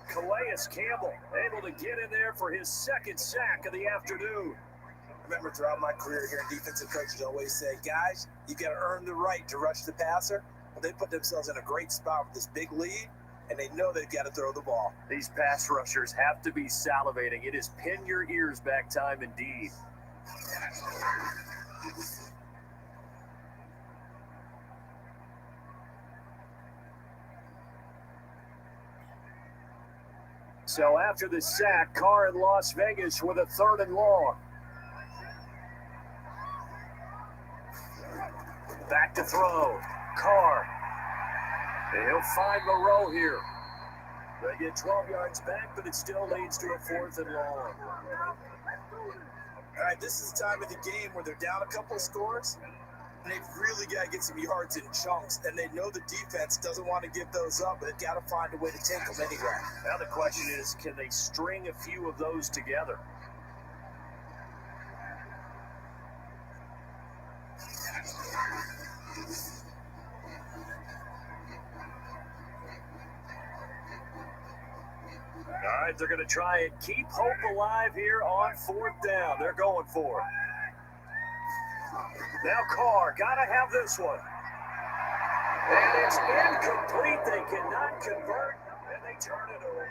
Calais Campbell able to get in there for his second sack of the afternoon. Remember, throughout my career here, defensive coaches always say, guys, you got to earn the right to rush the passer. Well, they put themselves in a great spot with this big lead, and they know they've got to throw the ball. These pass rushers have to be salivating. It is pin your ears back time indeed. So after the sack, Carr in Las Vegas with a 3rd and long. Back to throw. Carr. He'll find Moreau here. They get 12 yards back, but it still leads to a 4th and long. All right, this is the time of the game where they're down a couple of scores, and they've really got to get some yards in chunks, and they know the defense doesn't want to give those up, but they've got to find a way to take them anyway. Now the question is, can they string a few of those together? All right, they're going to try and keep hope alive here on 4th down. They're going for it. Now Carr, got to have this one. And it's incomplete. They cannot convert, and they turn it over.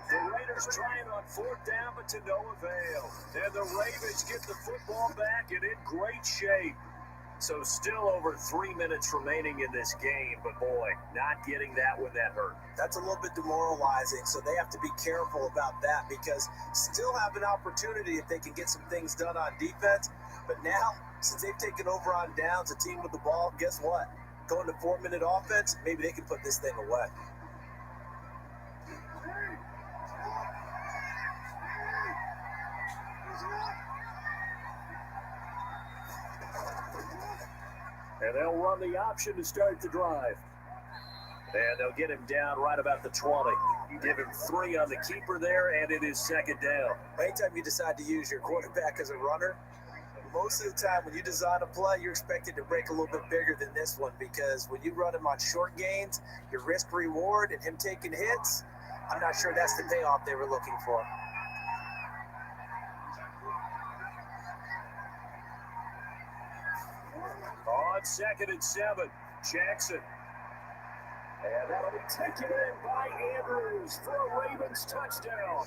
The Raiders trying on 4th down, but to no avail. And the Ravens get the football back and in great shape. So still over 3 minutes remaining in this game, but boy, not getting that when that hurt. That's a little bit demoralizing, so they have to be careful about that because still have an opportunity if they can get some things done on defense. But now, since they've taken over on downs, a team with the ball, guess what? Going to 4-minute offense, maybe they can put this thing away. And they'll run the option to start the drive. And they'll get him down right about the 20. You give him 3 on the keeper there, and it is 2nd down. Anytime you decide to use your quarterback as a runner, most of the time when you design a play, you're expected to break a little bit bigger than this one because when you run him on short gains, your risk-reward and him taking hits, I'm not sure that's the payoff they were looking for. On 2nd and 7, Jackson. And that'll be taken in by Andrews for a Ravens touchdown.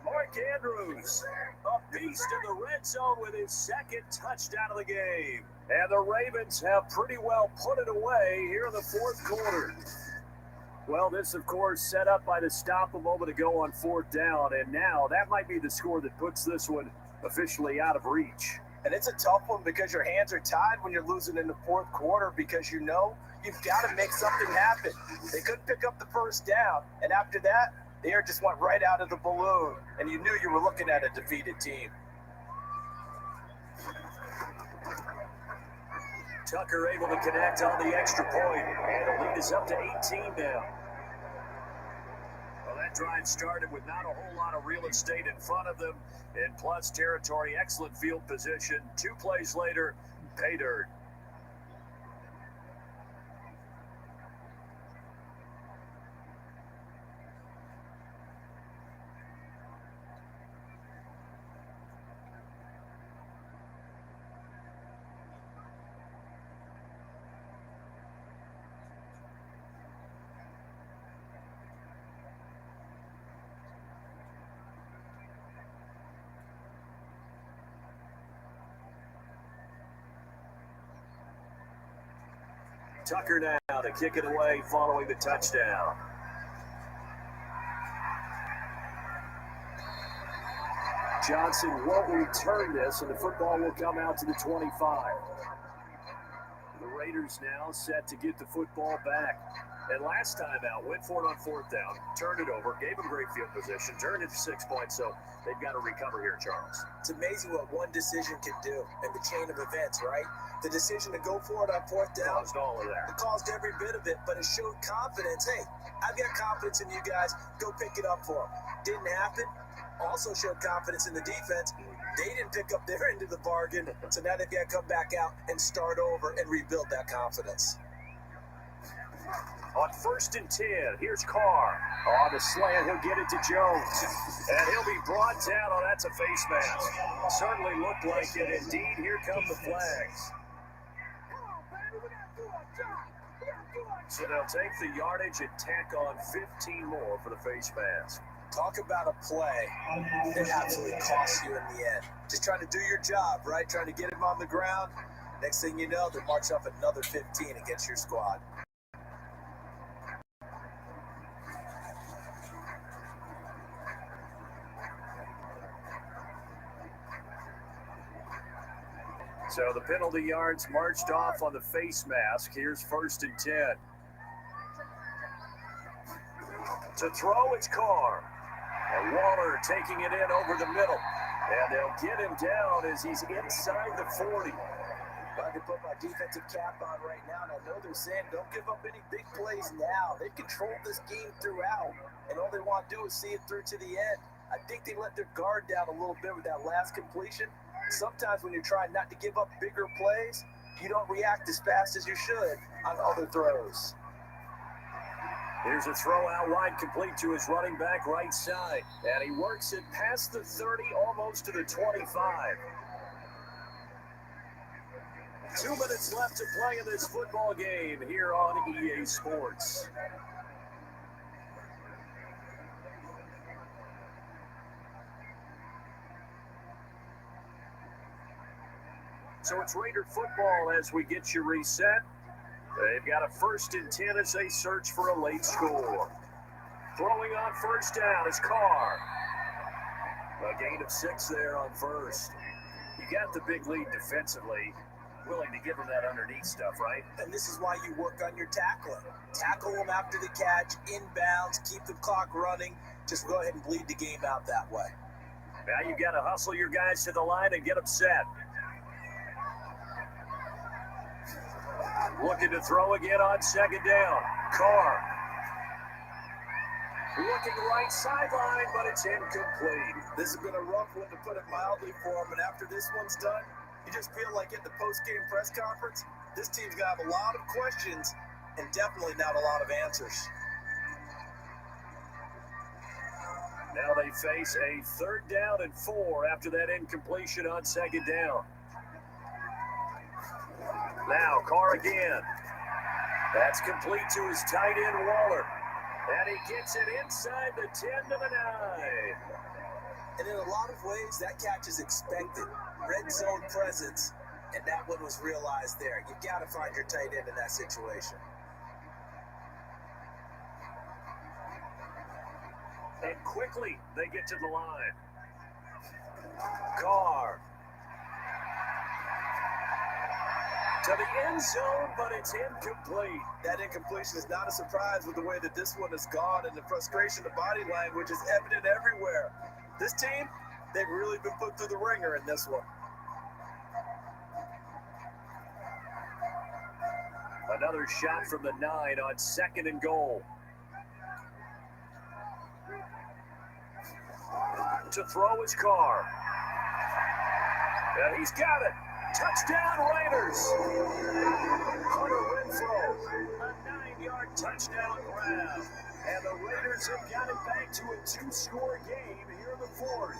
Mark Andrews, a beast in the red zone with his 2nd touchdown of the game. And the Ravens have pretty well put it away here in the 4th quarter. Well, this, of course, set up by the stop a moment ago on 4th down, and now that might be the score that puts this one officially out of reach. And it's a tough one because your hands are tied when you're losing in the 4th quarter because you know you've got to make something happen. They couldn't pick up the 1st down, and after that, the air just went right out of the balloon, and you knew you were looking at a defeated team. Tucker able to connect on the extra point, and the lead is up to 18 now. Well, that drive started with not a whole lot of real estate in front of them, in plus territory, excellent field position. 2 plays later, pay dirt. Tucker now to kick it away following the touchdown. Johnson won't return this, and the football will come out to the 25. The Raiders now set to get the football back. And last time out, went for it on 4th down, turned it over, gave them great field position, turned it to 6 points, so they've got to recover here, Charles. It's amazing what one decision can do in the chain of events, right? The decision to go for it on 4th down. Caused all of that. It caused every bit of it, but it showed confidence. Hey, I've got confidence in you guys. Go pick it up for them. Didn't happen. Also showed confidence in the defense. They didn't pick up their end of the bargain, so now they've got to come back out and start over and rebuild that confidence. On 1st and 10, here's Carr. On the slant, he'll get it to Jones. And he'll be brought down. Oh, that's a face mask. Certainly looked like it. Indeed, here come the flags. So they'll take the yardage and tack on 15 more for the face mask. Talk about a play that absolutely costs you in the end. Just trying to do your job, right? Trying to get him on the ground. Next thing you know, they march off another 15 against your squad. So the penalty yards marched off on the face mask. Here's 1st and 10. To throw, it's Carr. And Waller taking it in over the middle. And they'll get him down as he's inside the 40. If I could put my defensive cap on right now, and I know they're saying don't give up any big plays now. They've controlled this game throughout, and all they want to do is see it through to the end. I think they let their guard down a little bit with that last completion. Sometimes when you're trying not to give up bigger plays, you don't react as fast as you should on other throws. Here's a throw out wide, complete to his running back right side. And he works it past the 30, almost to the 25. 2 minutes left to play in this football game here on EA Sports. So it's Raider football as we get you reset. They've got a 1st and 10 as they search for a late score. Throwing on 1st down is Carr. A gain of 6 there on 1st. You got the big lead defensively. Willing to give them that underneath stuff, right? And this is why you work on your tackling. Tackle them after the catch, inbounds, keep the clock running. Just go ahead and bleed the game out that way. Now you've got to hustle your guys to the line and get them set. Looking to throw again on 2nd down. Carr. Looking right sideline, but it's incomplete. This has been a rough one, to put it mildly, for him. And after this one's done, you just feel like at the post-game press conference, this team's going to have a lot of questions and definitely not a lot of answers. Now they face a 3rd down and 4 after that incompletion on 2nd down. Now Carr again. That's complete to his tight end, Waller. And he gets it inside the 10 to the 9. And in a lot of ways, that catch is expected. Red zone presence, and that one was realized there. You've got to find your tight end in that situation. And quickly, they get to the line. Carr. To the end zone, but it's incomplete. That incompletion is not a surprise with the way that this one has gone, and the frustration, the body language is evident everywhere. This team, they've really been put through the ringer in this one. Another shot from the 9 on 2nd and goal. To throw his Carr. And he's got it. Touchdown, Raiders. Hunter Renfrow, a 9-yard touchdown grab. And the Raiders have got it back to a 2-score game here in the 4th.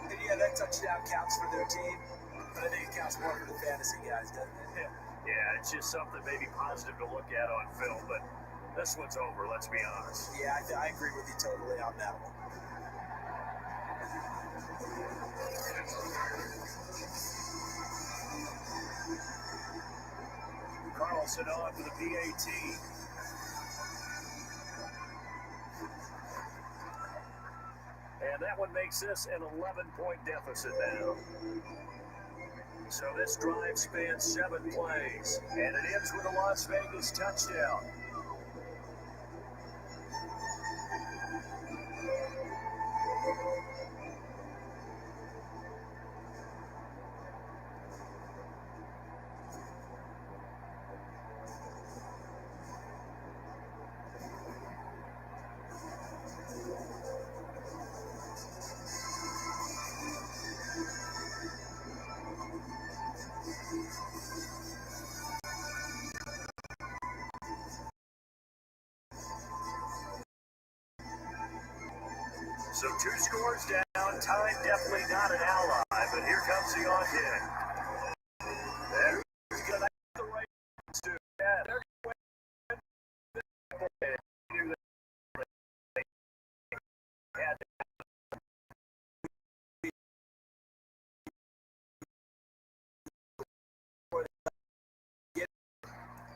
And yeah, that touchdown counts for their team, but I think it counts more for the fantasy guys, doesn't it? Yeah, it's just something maybe positive to look at on film, but this one's over, let's be honest. Yeah, I agree with you totally on that one. Carlson on for the PAT. And that one makes this an 11-point deficit now. So this drive spans 7 plays, and it ends with a Las Vegas touchdown. So 2 scores down. Time definitely not an ally, but here comes the on kick. There's the right to. Yeah, they're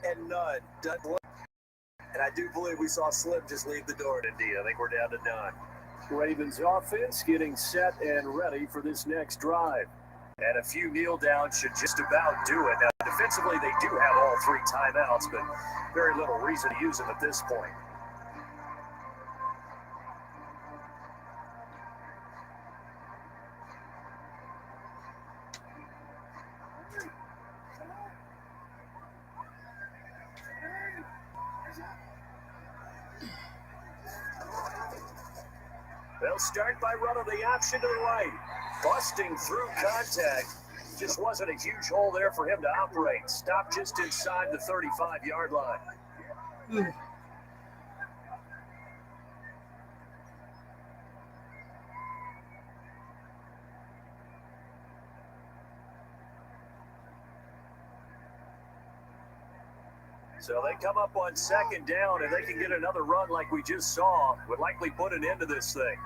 and none. And I do believe we saw Slim just leave the door. Indeed, I think we're down to none. Ravens offense getting set and ready for this next drive. And a few kneel downs should just about do it. Now, defensively, they do have all 3 timeouts, but very little reason to use them at this point. They'll start by running the option to the right. Busting through contact. Just wasn't a huge hole there for him to operate. Stopped just inside the 35-yard line. So they come up on 2nd down, and they can get another run like we just saw. Would likely put an end to this thing.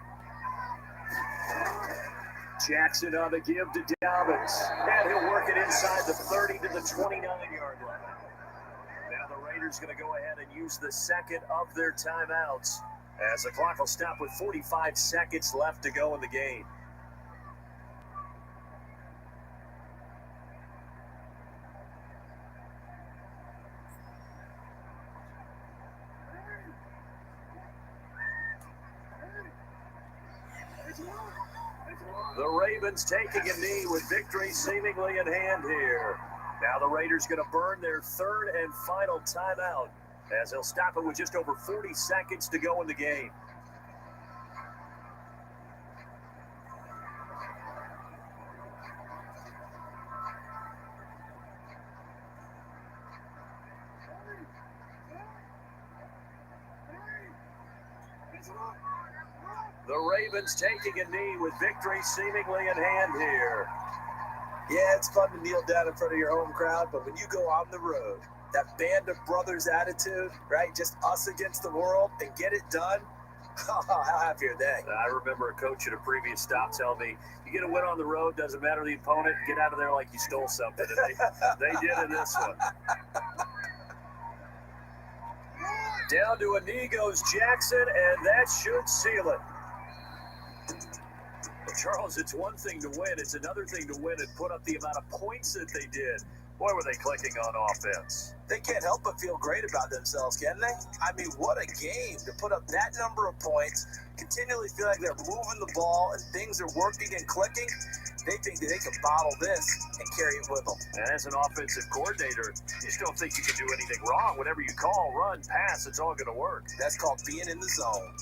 Jackson on the give to Dobbins. And he'll work it inside the 30 to the 29-yard line. Now the Raiders going to go ahead and use the 2nd of their timeouts, as the clock will stop with 45 seconds left to go in the game. The Ravens taking a knee with victory seemingly in hand here. Now the Raiders going to burn their 3rd and final timeout, as they'll stop it with just over 40 seconds to go in the game. The Ravens taking a knee with victory seemingly in hand here. Yeah, it's fun to kneel down in front of your home crowd, but when you go on the road, that band of brothers attitude, right? Just us against the world and get it done. Oh, how happy are they? I remember a coach at a previous stop telling me, you get a win on the road, doesn't matter the opponent, get out of there like you stole something. And they did in this one. Down to a knee goes Jackson, and that should seal it. Well, Charles, it's one thing to win. It's another thing to win and put up the amount of points that they did. Boy, were they clicking on offense. They can't help but feel great about themselves, can they? I mean, what a game to put up that number of points, continually feel like they're moving the ball and things are working and clicking. They think that they can bottle this and carry it with them. And as an offensive coordinator, you just don't think you can do anything wrong. Whatever you call, run, pass, it's all going to work. That's called being in the zone.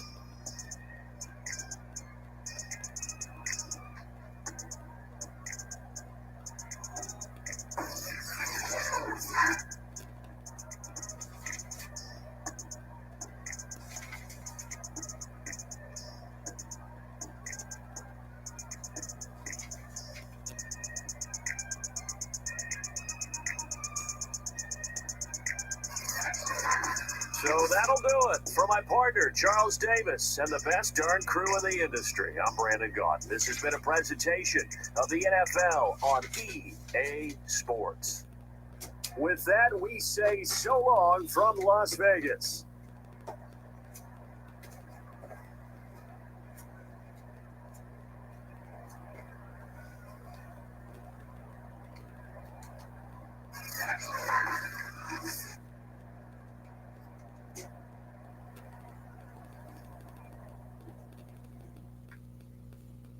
So that'll do it. For my partner, Charles Davis, and the best darn crew in the industry, I'm Brandon Gaunt. This has been a presentation of the NFL on EA Sports. With that, we say so long from Las Vegas.